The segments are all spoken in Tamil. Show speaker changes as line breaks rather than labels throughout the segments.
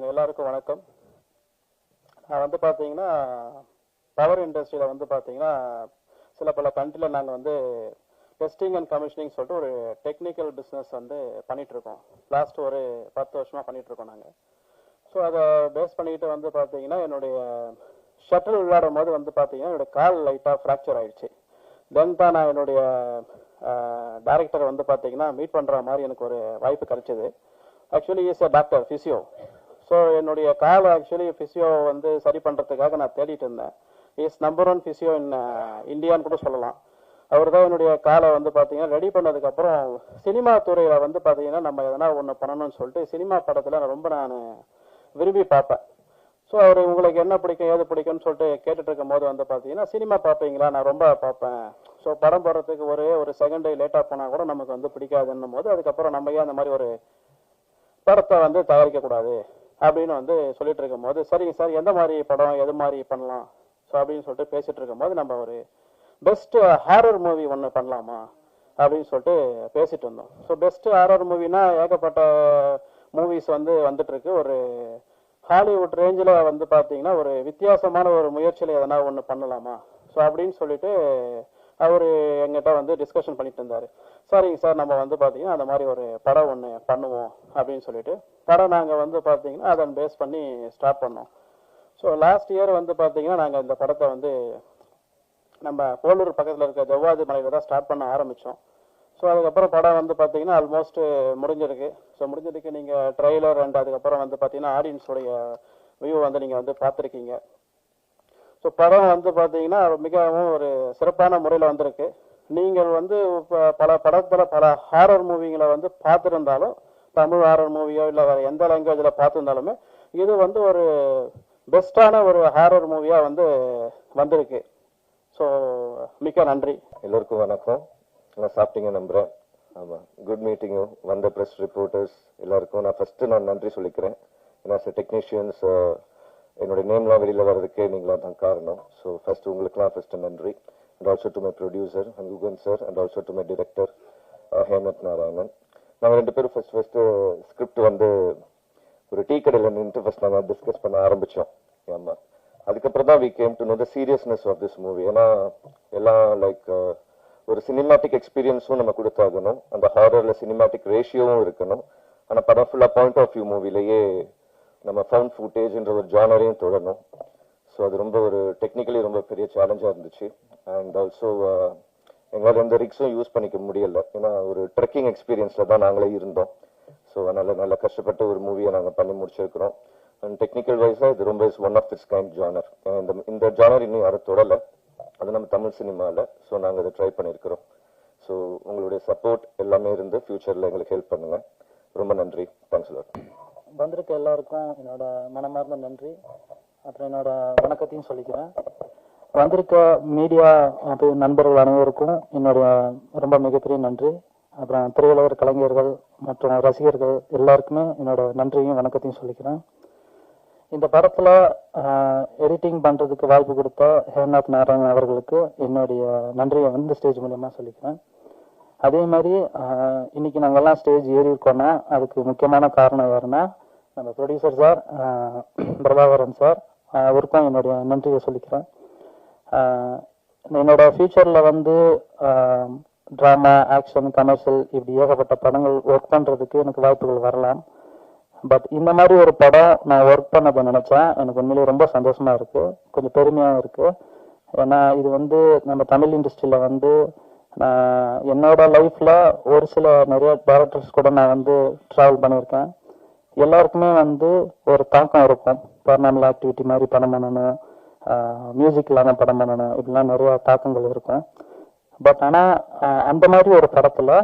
எல்லாருக்கும் வணக்கம். நான் வந்து பார்த்தீங்கன்னா பவர் இண்டஸ்ட்ரியில் வந்து பார்த்தீங்கன்னா சில பல கண்ட்ரியில் நாங்கள் வந்து டெஸ்டிங் அண்ட் கமிஷனிங் சொல்லிட்டு ஒரு டெக்னிக்கல் பிஸ்னஸ் வந்து பண்ணிகிட்ருக்கோம். லாஸ்ட் ஒரு 10 வருஷமாக பண்ணிகிட்ருக்கோம் நாங்கள். ஸோ அதை பேஸ் பண்ணிக்கிட்டு வந்து பார்த்தீங்கன்னா என்னுடைய ஷட்டில் விளையாடும் போது வந்து பார்த்தீங்கன்னா என்னுடைய கால் லைட்டாக ஃப்ராக்சர் ஆகிடுச்சு. தென் தான் நான் என்னுடைய டைரக்டரை வந்து பார்த்தீங்கன்னா மீட் பண்ணுற மாதிரி எனக்கு ஒரு வாய்ப்பு கிடைச்சிது. Actually is a doctor physio. So என்னுடைய கால் ஆக்சுவலி ஃபிசியோ வந்து சரி பண்ணுறதுக்காக நான் தேடிட்டு இருந்தேன். இஸ் நம்பர் 1 ஃபிசியோ இன் இந்தியான்னு கூட சொல்லலாம். அவர் தான் என்னுடைய காலை வந்து பார்த்தீங்கன்னா ரெடி பண்ணதுக்கப்புறம் சினிமா துறையில் வந்து பார்த்தீங்கன்னா நம்ம எதனா ஒன்று பண்ணணும்னு சொல்லிட்டு சினிமா படத்தில் நான் விரும்பி பார்ப்பேன். ஸோ அவர் உங்களுக்கு என்ன பிடிக்கும் ஏது பிடிக்கும்னு சொல்லிட்டு கேட்டுட்டு இருக்கும் போது வந்து பார்த்தீங்கன்னா சினிமா பார்ப்பீங்களா? நான் ரொம்ப பார்ப்பேன். ஸோ படம் போடுறதுக்கு ஒரு செகண்ட் லேட்டாக போனால் கூட நமக்கு வந்து பிடிக்காதுன்னும் போது அதுக்கப்புறம் நம்ம ஏன் அந்த மாதிரி ஒரு படத்தை வந்து தயாரிக்கக்கூடாது அப்படின்னு வந்து சொல்லிட்டு இருக்கும் போது, சரிங்க சார் எந்த மாதிரி படம் எது மாதிரி பண்ணலாம் ஸோ அப்படின்னு சொல்லிட்டு பேசிட்டு இருக்கும் போது நம்ம ஒரு பெஸ்ட் ஹாரர் மூவி ஒன்று பண்ணலாமா அப்படின்னு சொல்லிட்டு பேசிட்டு இருந்தோம். ஸோ பெஸ்ட் ஹாரர் மூவினா ஏகப்பட்ட மூவிஸ் வந்து வந்துட்டு இருக்கு. ஒரு ஹாலிவுட் ரேஞ்சில் வந்து பார்த்தீங்கன்னா ஒரு வித்தியாசமான ஒரு முயற்சியில் எதனா ஒன்று பண்ணலாமா ஸோ அப்படின்னு சொல்லிட்டு அவர் எங்கிட்ட வந்து டிஸ்கஷன் பண்ணிட்டு இருந்தார். சரிங்க சார் நம்ம வந்து பார்த்தீங்கன்னா அந்த மாதிரி ஒரு படம் ஒன்று பண்ணுவோம் அப்படின்னு சொல்லிட்டு படம் நாங்கள் வந்து பார்த்தீங்கன்னா அதை பேஸ் பண்ணி ஸ்டார்ட் பண்ணோம். ஸோ லாஸ்ட் இயர் வந்து பார்த்தீங்கன்னா நாங்கள் இந்த படத்தை வந்து நம்ம போலூர் பக்கத்தில் இருக்க ஜவ்வாது மலையில் தான் ஸ்டார்ட் பண்ண ஆரம்பித்தோம். ஸோ அதுக்கப்புறம் படம் வந்து பார்த்தீங்கன்னா ஆல்மோஸ்ட் முடிஞ்சிருக்கு. ஸோ முடிஞ்சதுக்கு நீங்கள் ட்ரெய்லர் அண்ட் அதுக்கப்புறம் வந்து பார்த்தீங்கன்னா ஆடியன்ஸோடைய வியூ வந்து நீங்கள் வந்து பார்த்துருக்கீங்க. ஸோ படம் வந்து பார்த்தீங்கன்னா மிகவும் ஒரு சிறப்பான முறையில் வந்திருக்கு. நீங்கள் வந்து பல படத்தில் பல ஹாரர் மூவிங்களை வந்து பார்த்துருந்தாலும் தமிழ் ஹாரர் மூவியோ இல்லை வேறு எந்த லாங்குவேஜில் பார்த்துருந்தாலுமே இது வந்து ஒரு பெஸ்ட்டான ஒரு ஹாரர் மூவியாக வந்து வந்திருக்கு. ஸோ மிக்க நன்றி.
எல்லோருக்கும் வணக்கம். நான் சாப்பிட்டீங்க நம்புகிறேன். ஆமாம், குட் மீட்டிங்கு வந்த ப்ரெஸ் ரிப்போர்ட்டர்ஸ் எல்லாருக்கும் நான் நன்றி சொல்லிக்கிறேன். ஏன்னா டெக்னீஷியன்ஸ் என்னோட நேம்லாம் வெளியில் வர்றதுக்கே நீங்களாம் தான் காரணம். ஸோ உங்களுக்குலாம் நன்றி. And also to my producer Guhan sir and also to my director Hemanth Narayanan. நாங்கள் 2 பேரும் ஃபர்ஸ்ட் ஸ்கிரிப்ட் வந்து ஒரு டீ கடையில் நின்று நாங்கள் டிஸ்கஸ் பண்ண ஆரம்பித்தோம். ஆமாம், அதுக்கப்புறம் தான் we came to know the seriousness of this movie. ஏன்னா எல்லாம் லைக் ஒரு சினிமேட்டிக் எக்ஸ்பீரியன்ஸும் நம்ம கொடுத்தாகணும், அந்த ஹாரரில் சினிமேட்டிக் ரேஷியோவும் இருக்கணும். ஆனால் படம் ஃபுல்லாக பாயிண்ட் ஆஃப் வியூ மூவிலேயே நம்ம ஃபவுண்ட் ஃபுட்டேஜ்ன்ற ஒரு ஜானரையும் தொடரணும். ஸோ அது ரொம்ப ஒரு டெக்னிக்கலி ரொம்ப பெரிய சேலஞ்சாக இருந்துச்சு. அண்ட் ஆல்சோ எங்களால் எந்த ரிக்ஸும் யூஸ் பண்ணிக்க முடியலை. ஏன்னா ஒரு ட்ரெக்கிங் எக்ஸ்பீரியன்ஸில் தான் நாங்களே இருந்தோம். ஸோ அதனால் நல்லா கஷ்டப்பட்டு ஒரு மூவியை நாங்கள் பண்ணி முடிச்சிருக்கிறோம். அண்ட் டெக்னிக்கல் வைஸாக இது ரொம்ப one of its kind genre. இந்த ஜானர் இன்னும் யாரும் தொடலை, அது நம்ம தமிழ் சினிமாவில். ஸோ நாங்கள் அதை ட்ரை பண்ணியிருக்கிறோம். ஸோ உங்களுடைய சப்போர்ட் எல்லாமே இருந்து ஃபியூச்சரில் எங்களுக்கு ஹெல்ப் பண்ணுங்கள். ரொம்ப நன்றி. Thanks lot.
வந்திருக்க எல்லாருக்கும் என்னோட மனமார்ந்த நன்றி. அப்புறம் என்னோட வணக்கத்தையும் சொல்லிக்கிறேன். வந்திருக்க மீடியா நண்பர்கள் அனைவருக்கும் என்னோட ரொம்ப மிகப்பெரிய நன்றி. அப்புறம் திரையுலக கலைஞர்கள் மற்றும் ரசிகர்கள் எல்லாருக்குமே என்னோட நன்றியும் வணக்கத்தையும் சொல்லிக்கிறேன். இந்த படத்தில் எடிட்டிங் பண்ணுறதுக்கு வாய்ப்பு கொடுத்த ஹேமநாத் நாராயணன் அவர்களுக்கு என்னுடைய நன்றியை வந்து ஸ்டேஜ் மூலமாக சொல்லிக்கிறேன். அதே மாதிரி இன்னைக்கு நாங்கள்லாம் ஸ்டேஜ் ஏறி இருக்கோன்னா அதுக்கு முக்கியமான காரணம் யாருன்னா நம்ம ப்ரொடியூசர் சார் பிரபாகரன் சார், அவருக்கும் என்னுடைய நன்றியை சொல்லிக்கிறேன். என்னோட ஃபியூச்சரில் வந்து ட்ராமா, ஆக்ஷன், கமர்ஷியல் இப்படி ஏகப்பட்ட படங்கள் ஒர்க் பண்ணுறதுக்கு எனக்கு வாய்ப்புகள் வரலாம். பட் இந்த மாதிரி ஒரு படம் நான் ஒர்க் பண்ணதை நினச்சேன் எனக்கு உண்மையிலேயே ரொம்ப சந்தோஷமாக இருக்குது, கொஞ்சம் பெருமையாகவும் இருக்குது. ஏன்னா இது வந்து நம்ம தமிழ் இண்டஸ்ட்ரியில் வந்து நான் என்னோட லைஃப்பில் ஒரு சில நிறைய டேரக்டர்ஸ் கூட நான் வந்து ட்ராவல் பண்ணியிருக்கேன். எல்லாருக்குமே வந்து ஒரு தாக்கம் இருக்கும். பர்னாமல் ஆக்டிவிட்டி மாதிரி படம் பண்ணணும், மியூசிக் இல்லாமல் படம் பண்ணணும், இப்படிலாம் நிறைய தாக்கங்கள் இருக்கும். பட் ஆனால் அந்த மாதிரி ஒரு படத்தில்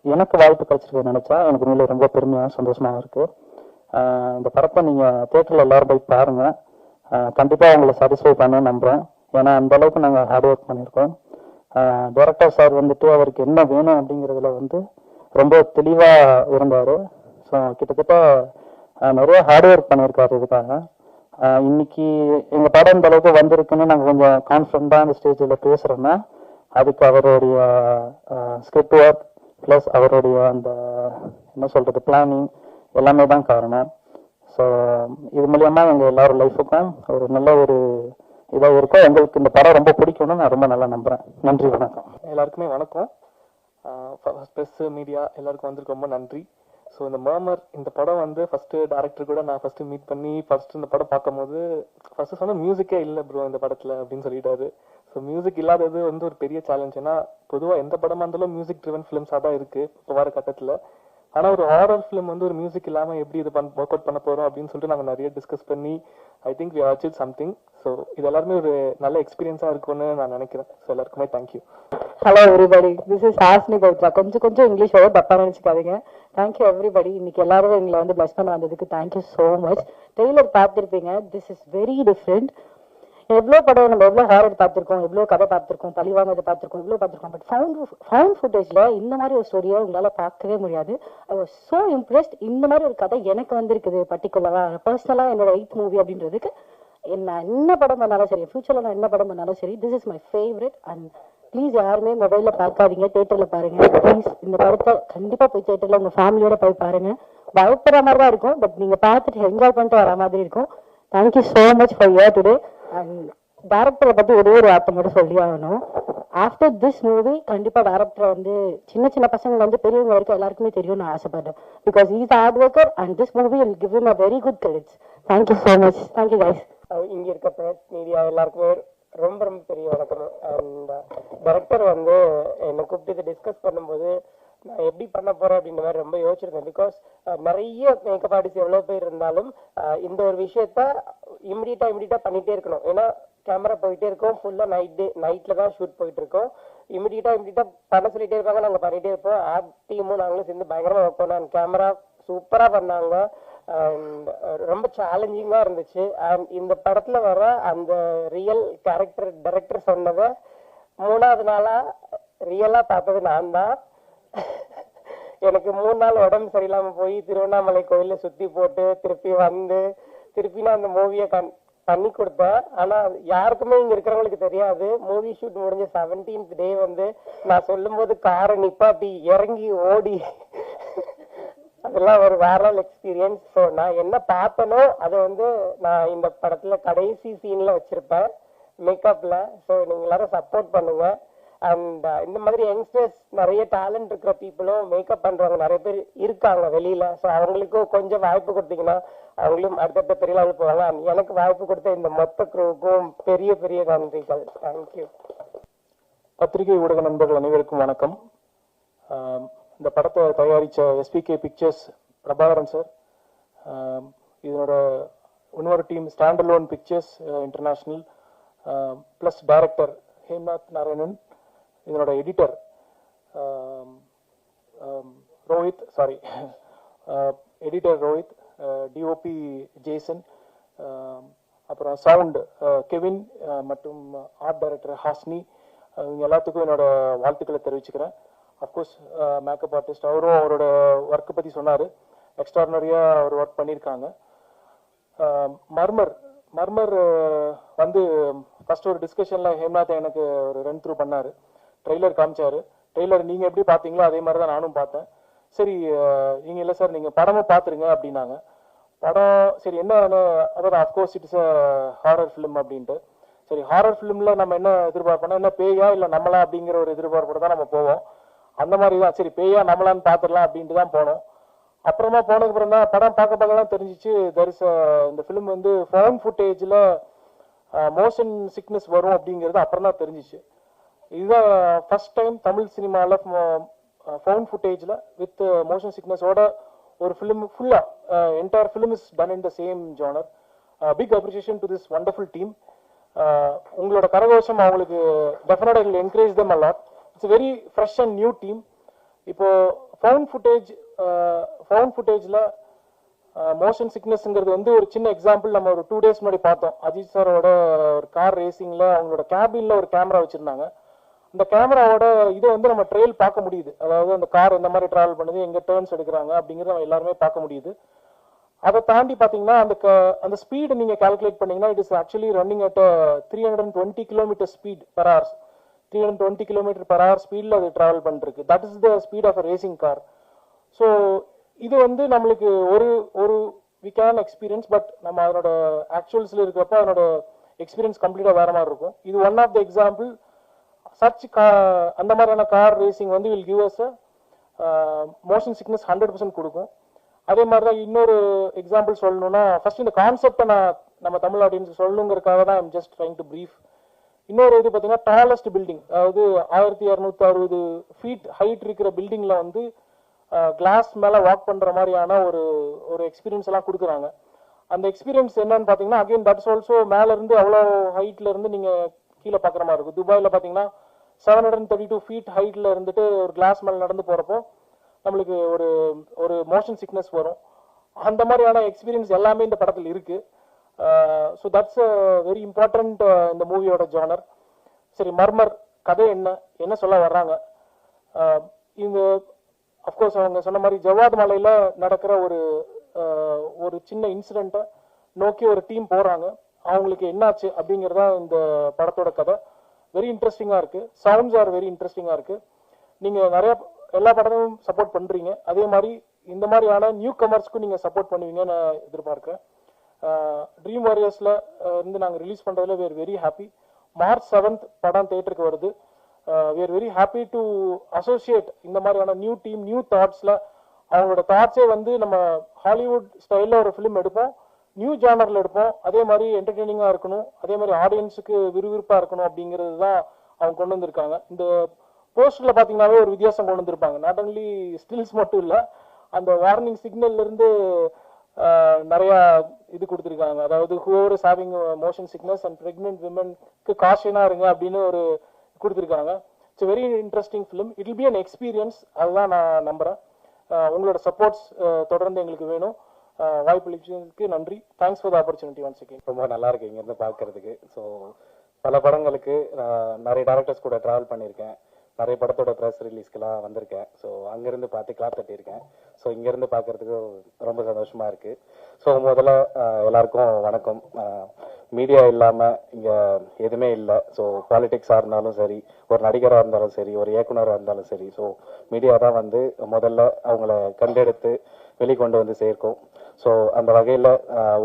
எனக்கு வாய்ப்பு கிடைச்சிருக்க நினச்சா எனக்கு உண்மையிலே ரொம்ப பெருமையாக சந்தோஷமாக இருக்குது. இந்த படத்தை நீங்கள் தியேட்டரில் எல்லாரும் போய் பாருங்கள். கண்டிப்பாக உங்களை சாட்டிஸ்ஃபை பண்ண நம்புகிறேன். ஏன்னா அந்த அளவுக்கு நாங்கள் ஹார்ட் ஒர்க் பண்ணியிருக்கோம். டைரக்டர் சார் வந்துட்டு அவருக்கு என்ன வேணும் அப்படிங்கிறதுல வந்து ரொம்ப தெளிவாக இருந்தார். ஸோ கிட்டத்தட்ட நிறைய ஹார்ட் ஒர்க் பண்ணியிருக்காரு இதுக்காக. இன்னைக்கு எங்கள் படம் இந்த அளவுக்கு வந்திருக்குன்னு நாங்கள் கொஞ்சம் கான்ஃபிடண்ட்டாக அந்த ஸ்டேஜில் பேசுகிறோன்னா அதுக்கு அவருடைய ஸ்கிரிப்ட் ஒர்க் ப்ளஸ் அவருடைய அந்த என்ன சொல்கிறது பிளானிங் எல்லாமே தான் காரணம். ஸோ இது மூலியமா எங்கள் எல்லாரும் லைஃபுக்கும் ஒரு நல்ல ஒரு இதாக இருக்கும். எங்களுக்கு இந்த படம் ரொம்ப பிடிக்கும்னு நான் ரொம்ப நல்லா நம்புகிறேன். நன்றி, வணக்கம்.
எல்லாருக்குமே வணக்கம். ப்ரெஸ் மீடியா எல்லாருக்கும் வந்திருக்கு ரொம்ப நன்றி. ஸோ இந்த மர்மர் இந்த படம் வந்து ஃபர்ஸ்ட் டேரக்டர் கூட நான் ஃபர்ஸ்ட் மீட் பண்ணி ஃபர்ஸ்ட் இந்த படம் பார்க்கும்போது ஃபர்ஸ்ட் சொன்ன மியூசிக்கே இல்லை ப்ரோ இந்த படத்தில் அப்படின்னு சொல்லிட்டாரு. ஸோ மியூசிக் இல்லாதது வந்து ஒரு பெரிய சேலஞ்ச். ஏன்னா பொதுவாக எந்த படமாக இருந்தாலும் மியூசிக் ட்ரிவன் ஃபிலிம்ஸாக தான் இருக்கு இப்போ வர கட்டத்தில். ஆனால் ஒரு ஹாரர் ஃபிலிம் வந்து ஒரு மியூசிக் இல்லாமல் எப்படி இது ஒர்க் அவுட் பண்ண போகிறோம் அப்படின்னு சொல்லிட்டு நாங்கள் நிறைய டிஸ்கஸ் பண்ணி I think we achieve something. So இது எல்லாருமே ஒரு நல்ல எக்ஸ்பீரியன்ஸாக இருக்கும்னு நான் நினைக்கிறேன். ஸோ எல்லாருக்குமே thank you.
Hello everybody, this is Hasni Pavithra. கொஞ்சம் இங்கிலீஷ் ஓவர் தப்பா நினைச்சுக்காதீங்க. Thank you everybody. இன்னைக்கு எல்லாரும் எங்களை வந்து பிளஸ் பண்ண வந்ததுக்கு தேங்க்யூ ஸோ மச். ட்ரெய்லர் பார்த்துருப்பீங்க. This is very different. எவ்வளோ படம் நம்ம எவ்வளோ ஹாரர் பார்த்துருக்கோம், எவ்வளோ கதை பார்த்துருக்கோம், பழிவாங்கதை பார்த்துருக்கோம், எவ்வளோ பார்த்துருக்கோம். பட் ஃபவுண்ட் ஃபுட்டேஜில் இந்த மாதிரி ஒரு ஸ்டோரியை உங்களால் பார்க்கவே முடியாது. I was so impressed. இந்த மாதிரி ஒரு கதை எனக்கு வந்திருக்குது பர்டிகுலராக பர்சனலாக என்னோட 8th மூவி அப்படின்றதுக்கு. நான் என்ன படம் பண்ணாலும் சரி, ஃபியூச்சரில் நான் என்ன படம் பண்ணாலும் சரி, this is my favourite. And please யாருமே மொபைலில் பார்க்காதீங்க, தேட்டரில் பாருங்க ப்ளீஸ். இந்த படத்தை கண்டிப்பாக போய் தேட்டரில் உங்கள் ஃபேமிலியோட போய் பாருங்க. பயப்படுற மாதிரி தான் இருக்கும், பட் நீங்கள் பார்த்துட்டு என்ஜாய் பண்ணிட்டு வர மாதிரி இருக்கும். Thank you so much for your today. And டேரக்டரை பற்றி ஒரே ஒரு வார்த்தை மட்டும் சொல்லி ஆகணும். ஆஃப்டர் திஸ் மூவி கண்டிப்பாக டேரக்டரை வந்து சின்ன பசங்க வந்து பெரியவங்க வரைக்கும் எல்லாருக்குமே தெரியும்னு நான் ஆசைப்படுறேன். Because is hard worker and this movie will give him a very good credits. Thank you so much. Thank you guys.
இங்க இருக்க பிரஸ் மீடியா எல்லாருக்குமே ரொம்ப பெரிய வணக்கம். அண்ட் டைரக்டர் வந்து என்னை கூப்பிட்டு இதை டிஸ்கஸ் பண்ணும்போது நான் எப்படி பண்ண போறேன் அப்படின்ற மாதிரி ரொம்ப யோசிச்சிருந்தேன். பிகாஸ் நிறைய மேக்கப் ஆர்டிஸ்ட் எவ்வளோ பேர் இருந்தாலும் இந்த ஒரு விஷயத்த இமிடியட்டா பண்ணிட்டே இருக்கணும். ஏன்னா கேமரா போயிட்டே இருக்கோம், ஃபுல்லா நைட்ல தான் ஷூட் போயிட்டு இருக்கோம். இமிடியட்டா பண்ண சொல்லிட்டே இருப்பாங்க, நாங்கள் பண்ணிட்டே இருப்போம். ஆர்ட் டீமும் நாங்களும் சேர்ந்து பயங்கரமா ஒர்க் பண்ணோம். கேமரா சூப்பரா பண்ணாங்க. ரொம்ப சேலஞ்சிங்கா இருந்துச்சு. அண்ட் இந்த படத்துல வர அந்த ரியல் கேரக்டர் டைரக்டர் சொன்னதை 3வது நாளா ரியலா பார்த்தது நான் தான். எனக்கு 3 நாள் உடம்பு சரியில்லாம போய் திருவண்ணாமலை கோயில சுத்தி போட்டு திருப்பி நான் அந்த மூவியை பண்ணி கொடுத்தேன். ஆனா யாருக்குமே இங்க இருக்கிறவங்களுக்கு தெரியாது. மூவி ஷூட் முடிஞ்ச 17th டே வந்து நான் சொல்லும் போது காரை நிப்பாட்டி இறங்கி ஓடி அதெல்லாம் ஒரு வேற எக்ஸ்பீரியன்ஸ். ஸோ நான் என்ன பார்த்தனோ அதை வந்து நான் இந்த படத்துல கடைசி சீன்ல வச்சிருப்பேன் மேக்கப்ல. ஸோ நீங்க எல்லாரும் சப்போர்ட் பண்ணுங்க. அண்ட் இந்த மாதிரி யங்ஸ்டர்ஸ் நிறைய டேலண்ட் இருக்கிற பீப்புளும் மேக்கப் பண்றவங்க நிறைய பேர் இருக்காங்க வெளியில. ஸோ அவங்களுக்கும் கொஞ்சம் வாய்ப்பு கொடுத்தீங்கன்னா அவங்களும் அடுத்தடுத்த பெரிய லெவல் போவாங்க. எனக்கு வாய்ப்பு கொடுத்த இந்த மொத்த குரூவுக்கும் பெரிய நன்றிகள். தேங்க்யூ.
பத்திரிகை ஊடக நண்பர்கள் அனைவருக்கும் வணக்கம். இந்த படத்தை தயாரித்த எஸ்பிகே பிக்சர்ஸ் பிரபாகரன் சார், இதனோட இன்னொரு team stand alone pictures international, plus director Hemnath Narayanan, இதனோட எடிட்டர் ரோஹித், டிஓபி ஜேசன், அப்புறம் சவுண்ட் கெவின் மற்றும் ஆர்ட் டைரக்டர் ஹாஸ்னி, இவங்க எல்லாத்துக்கும் என்னோட வாழ்த்துக்களை தெரிவிச்சுக்கிறேன். அஃப்கோர்ஸ் மேக்கப் ஆர்டிஸ்ட் அவரும் அவரோட ஒர்க்கை பற்றி சொன்னார். எக்ஸ்ட்ராடினரியாக அவர் ஒர்க் பண்ணியிருக்காங்க. மர்மர் வந்து ஃபர்ஸ்ட் ஒரு டிஸ்கஷனில் ஹேம்நாத் எனக்கு ஒரு ரன் த்ரூ பண்ணார். ட்ரெய்லர் காமிச்சாரு. ட்ரெய்லர் நீங்கள் எப்படி பார்த்தீங்களோ அதே மாதிரி தான் நானும் பார்த்தேன். சரி நீங்கள் இல்லை சார் நீங்கள் படமும் பார்த்துருங்க அப்படின்னாங்க. படம் சரி என்ன, அதாவது of course it's a horror film அப்படின்ட்டு. சரி ஹாரர் ஃபிலிமில் நம்ம என்ன எதிர்பார்ப்போம்னா என்ன பேயா இல்லை நம்மளா அப்படிங்கிற ஒரு எதிர்பார்ப்போட தான் நம்ம போவோம். அந்த மாதிரி தான் சரி பேயா நம்மளான்னு பார்த்துடலாம் அப்படின்ட்டு தான் போனோம். அப்புறமா போனதுக்கு அப்புறம் தான் படம் பார்க்க தான் தெரிஞ்சிச்சு இந்த ஃபிலிம் வந்து ஃபவுண்ட் ஃபுட்டேஜில் மோஷன் சிக்னஸ் வரும் அப்படிங்கிறது அப்புறம் தான் தெரிஞ்சிச்சு. இதுதான் ஃபர்ஸ்ட் டைம் தமிழ் சினிமாவில் ஃபவுண்ட் ஃபுட்டேஜில் வித் மோஷன் சிக்னஸோட ஒரு ஃபிலிம் ஃபுல்லாக entire film is done in the same genre. Big appreciation to this wonderful team. உங்களோட கரகோஷம் அவங்களுக்கு டெஃபினட்டாக it encourage them a lot. It's very fresh and new team. இப்போ ஃபவுண்ட் ஃபுட்டேஜில் மோஷன் சிக்னஸ்ங்கிறது வந்து ஒரு சின்ன எக்ஸாம்பிள் நம்ம ஒரு 2 days முன்னாடி பார்த்தோம். அஜித் சாரோட ஒரு கார் ரேசிங்கில் அவங்களோட கேபின்ல ஒரு கேமரா வச்சுருந்தாங்க. அந்த கேமராவோட இதை வந்து நம்ம ட்ரெயில் பார்க்க முடியுது. அதாவது அந்த கார் எந்த மாதிரி டிராவல் பண்ணுது, எங்கே டேர்ன்ஸ் எடுக்கிறாங்க அப்படிங்கிறத நம்ம எல்லாருமே பார்க்க முடியுது. அதை தாண்டி பார்த்தீங்கன்னா அந்த ஸ்பீடு நீங்கள் கால்குலேட் பண்ணீங்கன்னா it is actually running at 320 km speed per hour. 320 km per hour ஸ்பீடில் அது ட்ராவல் பண்ணிருக்கு. That is the speed of a racing car. So இது வந்து நம்மளுக்கு ஒரு வி கேன் எக்ஸ்பீரியன்ஸ், பட் நம்ம அதனோட ஆக்சுவல்ஸில் இருக்கிறப்ப அதனோட எக்ஸ்பீரியன்ஸ் கம்ப்ளீட்டாக வேற மாதிரி இருக்கும். இது one of the example. Such அந்த மாதிரியான கார் ரேசிங் வந்து will give us motion sickness 100% கொடுக்கும். அதே மாதிரி தான் இன்னொரு எக்ஸாம்பிள் சொல்லணும்னா, ஃபர்ஸ்ட் இந்த கான்செப்டை நான் நம்ம தமிழ் ஆடியன்ஸ் சொல்லணுங்கிறதுக்காக தான் I'm just trying to brief. இன்னொரு இது பார்த்தீங்கன்னா டாலஸ்ட் பில்டிங், அதாவது 1260 ஃபீட் ஹைட் இருக்கிற பில்டிங்ல வந்து கிளாஸ் மேலே வாக் பண்ணுற மாதிரியான ஒரு எக்ஸ்பீரியன்ஸ் எல்லாம் கொடுக்குறாங்க. அந்த எக்ஸ்பீரியன்ஸ் என்னன்னு பார்த்தீங்கன்னா, அகைன் தட்ஸ் ஆல்சோ மேலேருந்து அவ்வளோ ஹைட்ல இருந்து நீங்கள் கீழே பார்க்குற மாதிரி இருக்கும். துபாயில் பார்த்தீங்கன்னா 732 ஃபீட் ஹைட்ல இருந்துட்டு ஒரு கிளாஸ் மேலே நடந்து போகிறப்போ நம்மளுக்கு ஒரு மோஷன் சிக்னஸ் வரும். அந்த மாதிரியான எக்ஸ்பீரியன்ஸ் எல்லாமே இந்த படத்தில் இருக்கு. ஸோ தட்ஸ் வெரி இம்பார்ட்டன்ட் இந்த மூவியோட ஜானர். சரி, மர்மர் கதை என்ன சொல்ல வர்றாங்க? இந்த அஃப்கோர்ஸ் அவங்க சொன்ன மாதிரி ஜவாத் மலையில் நடக்கிற ஒரு சின்ன இன்சிடெண்ட்டை நோக்கி ஒரு டீம் போகிறாங்க. அவங்களுக்கு என்னாச்சு அப்படிங்கிறதா இந்த படத்தோட கதை. வெரி இன்ட்ரெஸ்டிங்காக இருக்குது. சவுண்ட்ஸ் ஆர் வெரி இன்ட்ரெஸ்டிங்காக இருக்குது. நீங்கள் எல்லா படமும் சப்போர்ட் பண்ணுறீங்க, அதே மாதிரி இந்த மாதிரியான நியூ கமர்ஸ்க்கும் நீங்கள் சப்போர்ட் பண்ணுவீங்கன்னு நான் எதிர்பார்க்குறேன். ட்ரீம் வாரியர்ஸில் இருந்து நாங்கள் ரிலீஸ் பண்ணுறதுல we are very happy. March 7th படம் தேட்டருக்கு வருது. we are very happy to associate இந்த மாதிரியான நியூ டீம், நியூ தாட்ஸில். அவங்களோட தாட்ஸே வந்து நம்ம ஹாலிவுட் ஸ்டைலில் ஒரு ஃபிலிம் எடுப்போம், நியூ ஜானரில் எடுப்போம், அதே மாதிரி என்டர்டெய்னிங்காக இருக்கணும், அதே மாதிரி ஆடியன்ஸுக்கு விறுவிறுப்பாக இருக்கணும் அப்படிங்கிறது தான் அவங்க கொண்டு வந்திருக்காங்க. இந்த போஸ்டரில் பார்த்தீங்கன்னாவே ஒரு வித்தியாசம் கொண்டு வந்திருப்பாங்க. நாட் ஒன்லி ஸ்டில்ஸ் மட்டும் இல்லை, அந்த வார்னிங் சிக்னல்லேருந்து நிறையா இது கொடுத்துருக்காங்க. அதாவது whoever is having motion sickness and pregnant விமனுக்கு காஷனாக இருங்க அப்படின்னு ஒரு கொடுத்துருக்காங்க. It's very interesting film. It will be an experience. அதுதான் நான் நம்புகிறேன். உங்களோட சப்போர்ட்ஸ் தொடர்ந்து எங்களுக்கு வேணும். வாய்ப்பளிச்சதுக்கு நன்றி. Thanks for the opportunity once again.
ரொம்ப நல்லா இருக்கு இங்கேருந்து பார்க்கறதுக்கு. ஸோ பல படங்களுக்கு நிறைய டேரக்டர்ஸ் கூட ட்ராவல் பண்ணியிருக்கேன், நிறைய படத்தோட ப்ரெஸ் ரிலீஸ்க்கெல்லாம் வந்திருக்கேன். ஸோ அங்கேருந்து பார்த்து கிளாப் தட்டியிருக்கேன். ஸோ இங்கேருந்து பார்க்கறதுக்கு ரொம்ப சந்தோஷமா இருக்கு. ஸோ முதல்ல எல்லாருக்கும் வணக்கம். மீடியா இல்லாமல் இங்கே எதுவுமே இல்லை. ஸோ பாலிடிக்ஸாக இருந்தாலும் சரி, ஒரு நடிகராக இருந்தாலும் சரி, ஒரு இயக்குனராக இருந்தாலும் சரி, ஸோ மீடியா தான் வந்து முதல்ல அவங்கள கண்டெடுத்து வெளிக்கொண்டு வந்து சேர்க்கும். ஸோ அந்த வகையில்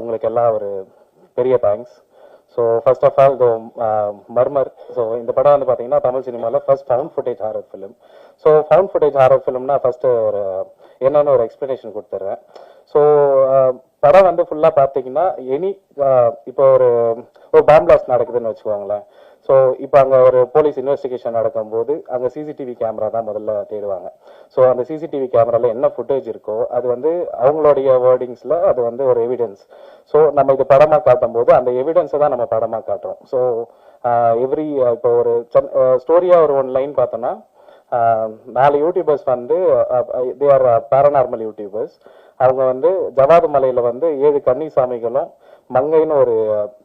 உங்களுக்கு எல்லாம் ஒரு பெரிய thanks. So first of all மர்மர். ஸோ இந்த படம் வந்து பார்த்தீங்கன்னா தமிழ் சினிமாவில் first found footage horror film. So found footage horror ஃபிலிம்னா ஃபர்ஸ்ட் என்னன்னு ஒரு எக்ஸ்பிளனேஷன் கொடுத்துட்றேன். ஸோ படம் வந்து ஃபுல்லாக பார்த்தீங்கன்னா இப்போ ஒரு பாம் பிளாஸ்ட் நடக்குதுன்னு வச்சுக்கோங்களேன். ஸோ இப்போ அங்கே ஒரு போலீஸ் இன்வெஸ்டிகேஷன் நடக்கும்போது அங்கே சிசிடிவி கேமரா தான் முதல்ல தேடுவாங்க. ஸோ அந்த சிசிடிவி கேமராவில் என்ன ஃபுட்டேஜ் இருக்கோ அது வந்து அவங்களுடைய வேர்டிங்ஸில் அது வந்து ஒரு எவிடன்ஸ். ஸோ நம்ம இது படமாக காட்டும் போது அந்த எவிடன்ஸை தான் நம்ம படமாக காட்டுறோம். ஸோ இப்போ ஒரு ஸ்டோரியாக ஒரு 1 லைன் பார்த்தோன்னா 4 யூடியூபர்ஸ் வந்து தே ஆர் பேரநார்மல் யூடியூபர்ஸ். அவங்க வந்து ஜவாது மலையில வந்து 7 கன்னிசாமிகளும் மங்கைன்னு ஒரு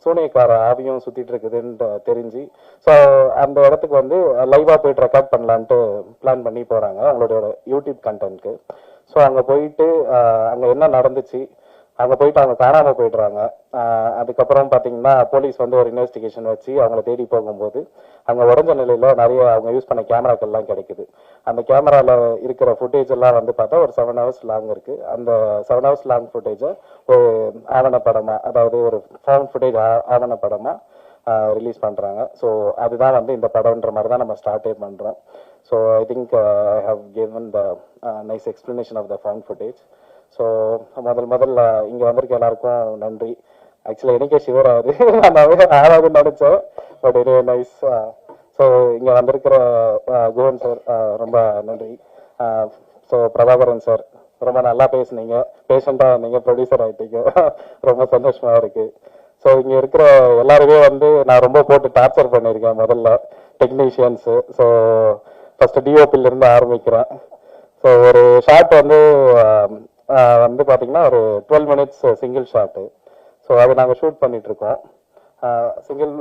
சூனியக்கார ஆவியும் சுத்திட்டு இருக்குதுன்னு தெரிஞ்சு ஸோ அந்த இடத்துக்கு வந்து லைவா போயிட்டு ரெக்கார்ட் பண்ணலான்ட்டு பிளான் பண்ணி போறாங்க அவங்களோட யூடியூப் கண்டென்ட்க்கு. ஸோ அங்கே போயிட்டு அங்கே என்ன நடந்துச்சு, அங்கே போயிட்டு அவங்க காணாமல் போயிடுறாங்க. அதுக்கப்புறம் பார்த்தீங்கன்னா போலீஸ் வந்து ஒரு இன்வெஸ்டிகேஷன் வச்சு அவங்கள தேடி போகும்போது அங்கே உடஞ்ச நிலையில் நிறைய அவங்க யூஸ் பண்ண கேமராக்கள்லாம் கிடைக்குது. அந்த கேமராவில் இருக்கிற ஃபுட்டேஜ் எல்லாம் வந்து பார்த்தா ஒரு 7 hours லாங் இருக்கு. அந்த 7 hours லாங் ஃபுட்டேஜை ஒரு ஆவணப்படமாக, அதாவது ஒரு ஃபவுண்ட் ஃபுட்டேஜ் ஆவணப்படமாக ரிலீஸ் பண்ணுறாங்க. ஸோ அதுதான் வந்து இந்த படம்ன்ற மாதிரி தான் நம்ம ஸ்டார்டே பண்ணுறோம். So I think I have given the nice explanation of the found footage. So முதல்ல இங்கே வந்திருக்க எல்லாருக்கும் நன்றி. ஆக்சுவலாக எனக்கே ஷிவர் ஆகுது, நான் ஆறாவது நினைச்சேன். பட் இது நைஸ். ஸோ இங்கே வந்திருக்கிற குவன் சார் ரொம்ப நன்றி. ஸோ பிரபாகரன் சார் ரொம்ப நல்லா பேசுனீங்க, பேஷண்டாக நீங்கள் ப்ரொடியூசர் ஆகிட்டீங்க, ரொம்ப சந்தோஷமாக இருக்கு. ஸோ இங்கே இருக்கிற எல்லாருமே வந்து நான் ரொம்ப போட்டு டார்ச்சர் பண்ணியிருக்கேன். முதல்ல டெக்னீஷியன்ஸு. ஸோ ஃபர்ஸ்ட் டிஓபியிலிருந்து ஆரம்பிக்கிறேன். ஸோ ஒரு ஷாட் வந்து பார்த்தீங்கன்னா ஒரு 12 minutes சிங்கிள் ஷாட்டு. ஸோ அதை நாங்கள் ஷூட் பண்ணிட்டு இருக்கோம் சிங்கிள்.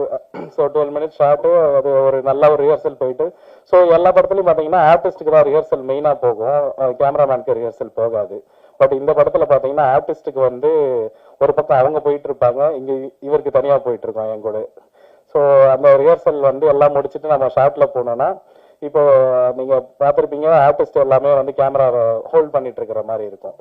So 12 minutes shot. அது ஒரு நல்ல ஒரு ரிஹர்சல் போயிட்டு, ஸோ எல்லா படத்துலையும் பார்த்தீங்கன்னா ஆர்டிஸ்ட்டுக்கு தான் ரிஹர்சல் மெயினாக போகும், கேமராமேனுக்கு ரிஹர்சல் போகாது. பட் இந்த படத்தில் பார்த்தீங்கன்னா ஆர்டிஸ்ட்டுக்கு வந்து ஒரு பக்கம் அவங்க போயிட்டு இருப்பாங்க, இங்கே இவருக்கு தனியாக போயிட்டு இருக்கோம் என் கூட. ஸோ அந்த ரிஹர்சல் வந்து எல்லாம் முடிச்சுட்டு நம்ம ஷாட்டில் போனோம்னா இப்போ நீங்க பார்த்திருப்பீங்க ஆர்டிஸ்ட் எல்லாமே வந்து கேமராவை ஹோல்ட் பண்ணிட்டு இருக்கிற மாதிரி இருக்கும்.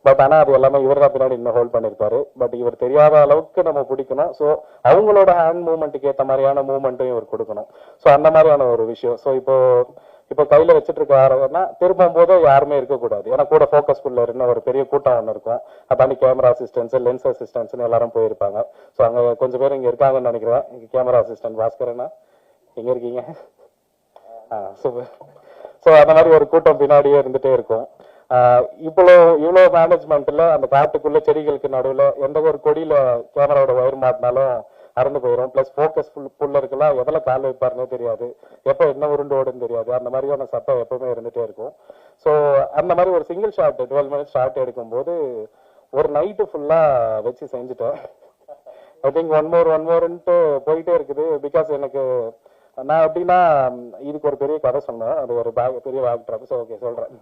பட் ஆனா அது எல்லாமே இவர் தான் பின்னாடி இன்னும் ஹோல்ட் பண்ணிருப்பாரு. பட் இவர் தெரியாத அளவுக்கு நம்ம பிடிக்கணும். ஸோ அவங்களோட ஹேண்ட் மூவ்மெண்ட்டுக்கு ஏற்ற மாதிரியான மூவ்மெண்ட்டும் இவர் கொடுக்கணும். ஸோ அந்த மாதிரியான ஒரு விஷயம். ஸோ இப்போ கையில வச்சுட்டு இருக்காருன்னா திரும்பும் போது யாருமே இருக்கக்கூடாது. ஏன்னா கூட ஃபோக்கஸ் புல்லர்னு ஒரு பெரிய கூட்டம் ஒன்று இருக்கும். அதாண்டி கேமரா அசிஸ்டன்ஸ், லென்ஸ் அசிஸ்டன்ஸ்னு எல்லாரும் போயிருப்பாங்க. ஸோ அங்க கொஞ்சம் பேர் இங்க இருக்காங்கன்னு நினைக்கிறேன். கேமரா அசிஸ்டன்ட் பாஸ்கரனா எங்க இருக்கீங்க? சூப்பர். ஸோ அந்த மாதிரி ஒரு கூட்டம் பின்னாடியே இருந்துட்டே இருக்கும். இவ்வளோ மேனேஜ்மெண்ட்ல அந்த காட்டுக்குள்ள செடிகளுக்கு நடுவில் எந்த ஒரு கொடியில கேமராவோட ஒயர் மாட்டினாலும் அறந்து போயிடும். பிளஸ் ஃபோக்கஸ் புல்லருக்குலாம் எதில் கால் வைப்பாருன்னே தெரியாது, எப்போ என்ன உருண்டு ஓடுன்னு தெரியாது. அந்த மாதிரியான சட்டம் எப்பவுமே இருந்துட்டே இருக்கும். ஸோ அந்த மாதிரி ஒரு சிங்கிள் ஷாட் 12 மினிட்ஸ் ஷாட் எடுக்கும்போது ஒரு நைட்டு ஃபுல்லா வச்சு செஞ்சுட்டேன். ஐ திங்க் ஒன் மோர்ன்ட்டு போயிட்டே இருக்குது. பிகாஸ் எனக்கு நான் எப்படின்னா இதுக்கு ஒரு பெரிய கதை சொன்னேன். அது ஒரு பெரிய பேக் ட்ராப். ஸோ ஓகே சொல்றேன்.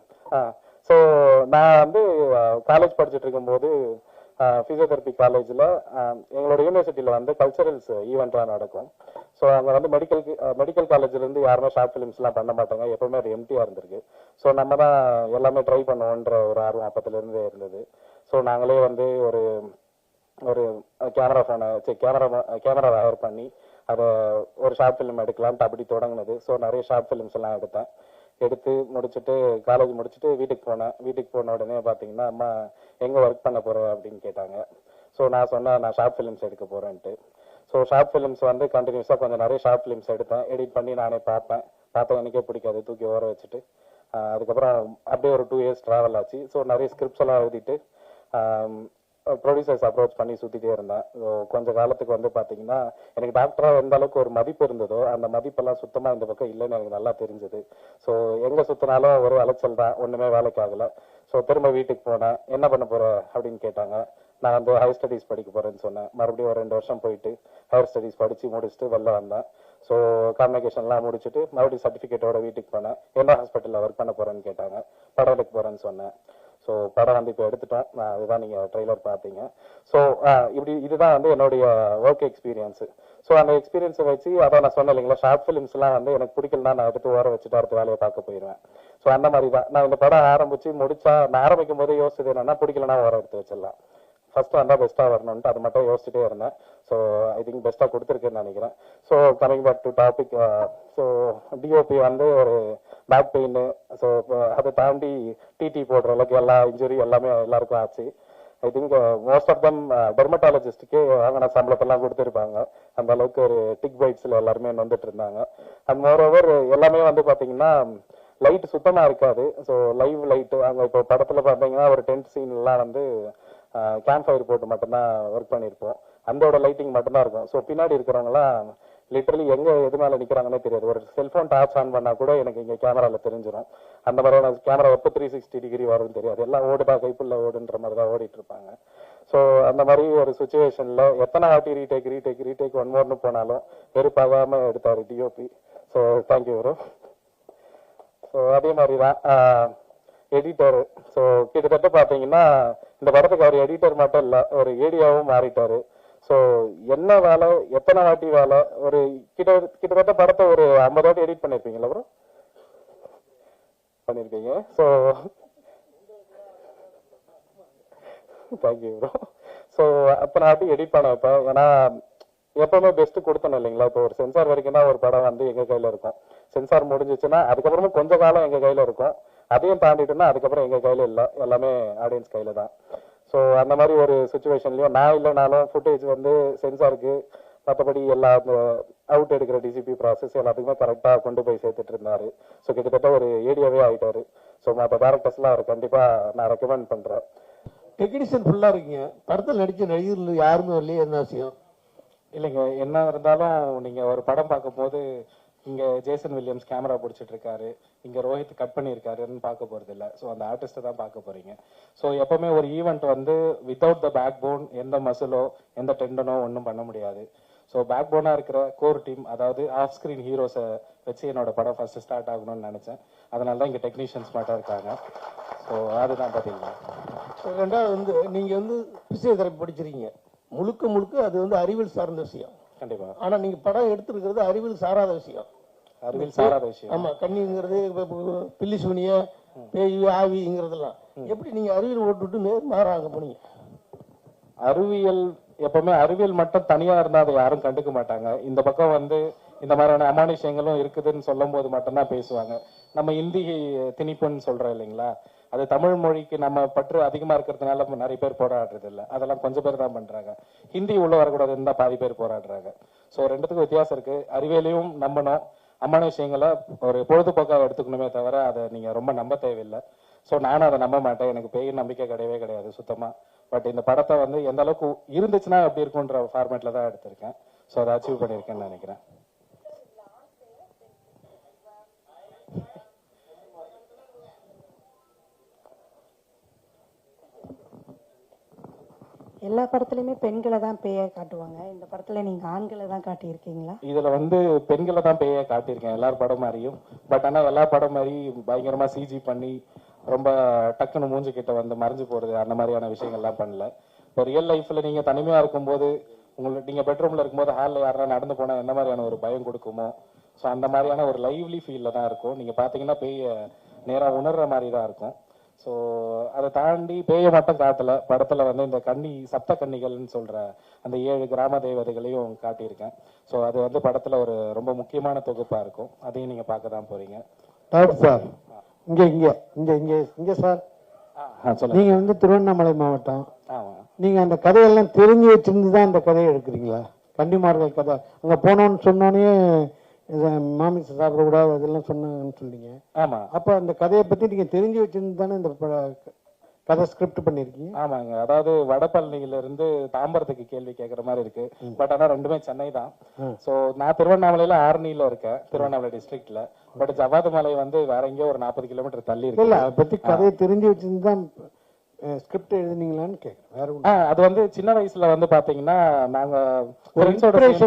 ஸோ நான் வந்து காலேஜ் படிச்சுட்டு இருக்கும்போது பிசியோதெரப்பி காலேஜில் எங்களோட யூனிவர்சிட்டியில் வந்து கல்ச்சரல்ஸ் ஈவெண்ட்லாம் நடக்கும். ஸோ அங்கே வந்து மெடிக்கல் காலேஜ்லேருந்து யாருமே ஷார்ட் ஃபிலிம்ஸ்லாம் பண்ண மாட்டாங்க. எப்பவுமே அது எம்டியாக இருந்திருக்கு. ஸோ நம்ம தான் எல்லாமே ட்ரை பண்ணுவோன்ற ஒரு ஆர்வம் அப்பத்துலேருந்தே இருந்தது. ஸோ நாங்களே வந்து ஒரு கேமரா ஹயர் பண்ணி அதை ஒரு ஷார்ட் ஃபிலிம் எடுக்கலான்ட்டு அப்படி தொடங்கினது. ஸோ நிறைய ஷார்ட் ஃபிலிம்ஸ் எல்லாம் எடுத்து முடிச்சுட்டு காலேஜ் முடிச்சுட்டு வீட்டுக்கு போன உடனே பார்த்தீங்கன்னா அம்மா எங்கே ஒர்க் பண்ண போகிறேன் அப்படின்னு கேட்டாங்க. ஸோ நான் சொன்னேன் நான் ஷார்ட் ஃபிலிம்ஸ் எடுக்க போகிறேன்ட்டு. ஸோ ஷார்ட் ஃபிலிம்ஸ் வந்து கண்டினியூஸாக கொஞ்சம் நிறைய ஷார்ட் ஃபிலிம்ஸ் எடுத்தேன். எடிட் பண்ணி நானே பார்த்தேன் எனக்கே பிடிக்காது, தூக்கி ஓர வச்சுட்டு அதுக்கப்புறம் அப்படியே ஒரு 2 இயர்ஸ் ட்ராவல் ஆச்சு. ஸோ நிறைய ஸ்கிரிப்ட்ஸ் எல்லாம் எழுதிட்டு ப்ரொடியூசர்ஸ் அப்ரோச் பண்ணி சுற்றிட்டே இருந்தேன். கொஞ்சம் காலத்துக்கு வந்து பார்த்தீங்கன்னா எனக்கு டாக்டராக எந்த அளவுக்கு ஒரு மதிப்பு இருந்ததோ அந்த மதிப்பெல்லாம் சுத்தமாக இந்த பக்கம் இல்லைன்னு எனக்கு நல்லா தெரிஞ்சது. ஸோ எங்கே சுற்றினாலும் ஒரு அலைச்சல் தான், ஒன்றுமே வேலைக்கு ஆகலை. ஸோ திரும்ப வீட்டுக்கு போனேன். என்ன பண்ண போகிற அப்படின்னு கேட்டாங்க. நான் வந்து ஹையர் ஸ்டடீஸ் படிக்க போகிறேன்னு சொன்னேன். மறுபடியும் ஒரு 2 வருஷம் போயிட்டு ஹையர் ஸ்டடீஸ் படித்து முடிச்சுட்டு வெளில வந்தேன். ஸோ கான்வெகேஷன்லாம் முடிச்சுட்டு மறுபடியும் சர்டிஃபிகேட்டோட வீட்டுக்கு போனேன். என்ன ஹாஸ்பிட்டலில் ஒர்க் பண்ண போகிறேன்னு கேட்டாங்க. படம் எடுக்க போகிறேன்னு சொன்னேன். ஸோ படம் வந்து இப்போ எடுத்துட்டேன். அதுதான் நீங்கள் ட்ரெய்லர் பார்த்தீங்க. ஸோ இதுதான் வந்து என்னுடைய ஒர்க் எக்ஸ்பீரியன்ஸு. ஸோ அந்த எக்ஸ்பீரியன்ஸை வச்சு அதான் நான் சொன்னேன் இல்லைங்களா, ஷார்ட் ஃபிலிம்ஸ்லாம் வந்து எனக்கு பிடிக்கலன்னா நான் எடுத்து ஓர வச்சுட்டு அடுத்த வேலையை பார்க்க போயிடுவேன். ஸோ அந்த மாதிரி தான் நான் இந்த படம் நான் ஆரம்பிக்கும் போதே யோசிச்சது என்னன்னா பிடிக்கலன்னா ஓர எடுத்து வச்சிடலாம், ஃபர்ஸ்ட் வந்தால் பெஸ்ட்டாக வரணும்ட்டு அது மட்டும் யோசிச்சுட்டே இருந்தேன். ஸோ ஐ திங்க் பெஸ்ட்டாக கொடுத்துருக்குன்னு நினைக்கிறேன். So coming back to topic, so DOP வந்து ஒரு பேக் பெயின், ஸோ அதை தாண்டி டிடி போடுற அளவுக்கு எல்லா இன்ஜுரி எல்லாமே எல்லாருக்கும் ஆச்சு. I think most of them டெர்மட்டாலஜிஸ்ட்டுக்கே வாங்கின சம்பளத்தெல்லாம் கொடுத்துருப்பாங்க. அந்த அளவுக்கு ஒரு டிக் பைட்ஸில் எல்லாருமே வந்துட்டு இருந்தாங்க. அண்ட் மோர் ஓவர் எல்லாமே வந்து பார்த்தீங்கன்னா லைட் சுத்தமாக இருக்காது. ஸோ லைவ் லைட்டு அங்கே இப்போ படத்தில் பார்த்தீங்கன்னா ஒரு டென்ட் சீன்லாம் வந்து கேம்ப் ஃபயர் போட்டு மட்டும்தான் ஒர்க் பண்ணியிருப்போம். அந்தோட லைட்டிங் மட்டும்தான் இருக்கும். ஸோ பின்னாடி இருக்கிறவங்களாம் லிட்டரலி எங்கே எது மேலே நிற்கிறாங்கன்னே தெரியாது. ஒரு செல்ஃபோன் டார்ச் ஆன் பண்ணால் கூட எனக்கு இங்கே கேமராவில் தெரிஞ்சிடும். அந்த மாதிரியான கேமரா எப்போ 360 டிகிரி வரும்னு தெரியாது. எல்லாம் ஓடுதா கைப்புள்ள ஓடுன்ற மாதிரி தான் ஓடிட்டு இருப்பாங்க. ஸோ அந்த மாதிரி ஒரு சுச்சுவேஷனில் எத்தனை வாட்டி ரீடேக் ஒன் மோர்னு போனாலும் வெறுப்பாகாமல் எடுத்தார் DOP. So thank you bro. So அதே மாதிரி தான் எடிட்டர். ஸோ கிட்டத்தட்ட பார்த்தீங்கன்னா இந்த படத்துக்கு அவர் எடிட்டர் மட்டும் இல்லை, ஒரு ஏடியாவும் மாறிட்டாரு. ஸோ என்ன வேலை, எத்தனை வாட்டி வேலை, ஒரு கிட்டத்தட்ட படத்தை ஒரு 50 வாட்டி எடிட் பண்ணியிருப்பீங்களா ப்ரோ? பண்ணியிருக்கீங்க. So thank you bro. ஸோ அத்தனை வாட்டி எடிட் பண்ண வைப்பேன். ஏன்னா எப்பவுமே பெஸ்ட் கொடுத்தணும் இல்லைங்களா. இப்போ ஒரு சென்சார் வரைக்கும் தான் ஒரு படம் வந்து எங்க கையில இருக்கும். சென்சார் முடிஞ்சிச்சுன்னா அதுக்கப்புறமா கொஞ்ச காலம் எங்க கையில இருக்கும். அதையும் தாண்டிட்டுன்னா அதுக்கப்புறம் எங்க கையில இல்லை, எல்லாமே ஆடியன்ஸ் கையில தான். ஸோ அந்த மாதிரி ஒரு சுச்சுவேஷன்லயும் நான் இல்லைனாலும் ஃபுட்டேஜ் வந்து சென்சாருக்கு மற்றபடி எல்லா அவுட் எடுக்கிற டிசிபி ப்ராசஸ் எல்லாத்துக்குமே கரெக்டாக கொண்டு போய் சேர்த்துட்டு இருந்தாரு. ஸோ கிட்டத்தட்ட ஒரு ஏடியாவே ஆயிட்டாரு. ஸோ மற்ற டேரக்டர்ஸ்லாம் அவர் கண்டிப்பா நான் ரெக்கமெண்ட் பண்றேன்.
டெக்னீஷியன் ஃபுல்லா இருக்கீங்க, படத்தில் நடிச்ச நடிகர்கள் யாருமே இல்லையே, என்ன விஷயம்?
இல்லைங்க, என்ன இருந்தாலும் நீங்க ஒரு படம் பார்க்கும் போது இங்க ஜேசன் வில்லியம்ஸ் கேமரா பிடிச்சிட்டு இருக்காரு, இங்க ரோஹித் கட் பண்ணியிருக்காருன்னு பார்க்க போறது இல்லை. ஸோ அந்த ஆர்டிஸ்ட்டை தான் பார்க்க போறீங்க. ஸோ எப்பவுமே ஒரு ஈவெண்ட் வந்து வித்தவுட் த பேக் போன், எந்த மசிலோ எந்த டெண்டனோ ஒன்றும் பண்ண முடியாது. ஸோ பேக் போனா இருக்கிற கோர் டீம், அதாவது ஆஃப் ஸ்கிரீன் ஹீரோஸை வச்சு என்னோட படம் ஃபர்ஸ்ட் ஸ்டார்ட் ஆகணும்னு நினைச்சேன். அதனால தான் இங்க டெக்னீஷியன்ஸ் மட்டும் இருக்காங்க. ஸோ அதுதான் பார்த்தீங்கன்னா.
ரெண்டாவது வந்து நீங்க வந்து பிசியோதெரபி படிச்சிருக்கீங்க, முழுக்க அது வந்து அறிவியல் சார்ந்த விஷயம்.
கண்டிப்பா.
ஆனா நீங்க படம் எடுத்திருக்கிறது அறிவியல் சாராத விஷயம்.
அறிவியல் சாராத விஷயம்.
ஆமா, கன்னிங்கிறது பில்லி சூனிய பேய் ஆவிங்கிறதெல்லாம் எப்படி நீங்க அறிவியல் ஓட்டுவிட்டு நேர்மாறாக போனீங்க?
அறிவியல் எப்பவுமே அறிவியல் மட்டும் தனியா இருந்தா அதை யாரும் கண்டுக்க மாட்டாங்க. இந்த பக்கம் வந்து இந்த மாதிரியான அமானுஷங்களும் இருக்குதுன்னு சொல்லும் போது மட்டும்தான் பேசுவாங்க. நம்ம இந்தி திணிப்புன்னு சொல்றோம் இல்லைங்களா, அது தமிழ் மொழிக்கு நம்ம பற்று அதிகமா இருக்கிறதுனால நிறைய பேர் போராடுறது இல்லை. அதெல்லாம் கொஞ்சம் பேர் தான் பண்றாங்க. ஹிந்தி உள்ள வரக்கூடாதுன்னு தான் பாதி பேர் போராடுறாங்க. ஸோ ரெண்டுத்துக்கும் வித்தியாசம் இருக்கு. அறிவியலையும் நம்பணும், அமானுஷங்களை ஒரு பொழுதுபோக்காக எடுத்துக்கணுமே தவிர அதை நீங்க ரொம்ப நம்ப தேவையில்லை. ஸோ நானும் அதை நம்ப மாட்டேன். எனக்கு பேய் நம்பிக்கை கிடையவே கிடையாது சுத்தமா. பட் இந்த படத்தை வந்து எந்த அளவுக்கு இருந்துச்சுன்னா எப்படி இருக்குன்ற ஃபார்மேட்ல தான் எடுத்திருக்கேன். ஸோ அதை அச்சீவ் பண்ணியிருக்கேன்னு நினைக்கிறேன்.
எல்லா படத்துலயுமே பெண்களை தான் பேய காட்டுவாங்க, இந்த படத்துல நீங்க ஆண்களை தான் காட்டியிருக்கீங்களா?
இதுல வந்து பெண்களை தான் பேய காட்டியிருக்கேன் எல்லார் படம் மாதிரியும். பட் ஆனா எல்லா படம் மாதிரி பயங்கரமா சிஜி பண்ணி ரொம்ப டக்குன்னு மூஞ்சி கிட்ட வந்து மறைஞ்சு போறது அந்த மாதிரியான விஷயங்கள்லாம் பண்ணல. இப்போ ரியல் லைஃப்ல நீங்க தனிமையா இருக்கும்போது உங்களுக்கு நீங்க பெட்ரூம்ல இருக்கும்போது ஹாலில் யாரெல்லாம் நடந்து போனா எந்த மாதிரியான ஒரு பயம் கொடுக்குமோ, ஸோ அந்த மாதிரியான ஒரு லைவ்லி ஃபீல்ல தான் இருக்கும். நீங்க பாத்தீங்கன்னா பேய நேரா உணர்ற மாதிரி தான் இருக்கும். ஸோ அதை தாண்டி பேயை மட்டும் காட்டல, படத்துல வந்து இந்த சப்த கன்னிகள்னு சொல்ற அந்த 7 கிராம தேவதைகளையும் காட்டியிருக்கேன். ஸோ அது வந்து படத்துல ஒரு ரொம்ப முக்கியமான தொகுப்பா இருக்கும். அதையும் நீங்க பார்க்க தான் போறீங்க.
டாக்டர் சார், இங்க இங்க இங்க இங்க இங்க சார், நீங்க வந்து திருவண்ணாமலை மாவட்டம். நீங்க அந்த கதையெல்லாம் தெரிஞ்சு வச்சிருந்து தான் அந்த கதையை எடுக்கிறீங்களா? கன்னிமார்கள் கதை அங்க போனோன்னு சொன்னோன்னே மாமிச சாப்பிடக்கூடாது அதெல்லாம் சொன்னாங்கன்னு சொன்னீங்க.
ஆமா,
அப்ப அந்த கதையை பத்தி நீங்க தெரிஞ்சு வச்சிருந்து தானே இந்த கதை ஸ்கிரிப்ட் பண்ணிருக்கீங்க?
ஆமாங்க. அதாவது வடபழனியில இருந்து தாம்பரத்துக்கு கேள்வி கேட்கற மாதிரி இருக்கு. பட் ஆனா ரெண்டுமே சென்னை தான். சோ நான் திருவண்ணாமலையில ஆரணியில இருக்கேன், திருவண்ணாமலை டிஸ்ட்ரிக்ட்ல. பட் ஜவாது மலை வந்து வேற எங்கேயோ ஒரு 40 கிலோமீட்டர் தள்ளி இருக்கு.
இல்ல, அதை பத்தி கதையை தெரிஞ்சு வச்சிருந்து தான் ஸ்கிரிப்ட் எழுதுனீங்களான்னு கேட்குறேன். வேற ஒன்றும்.
அது வந்து சின்ன வயசுல வந்து பாத்தீங்கன்னா நாங்க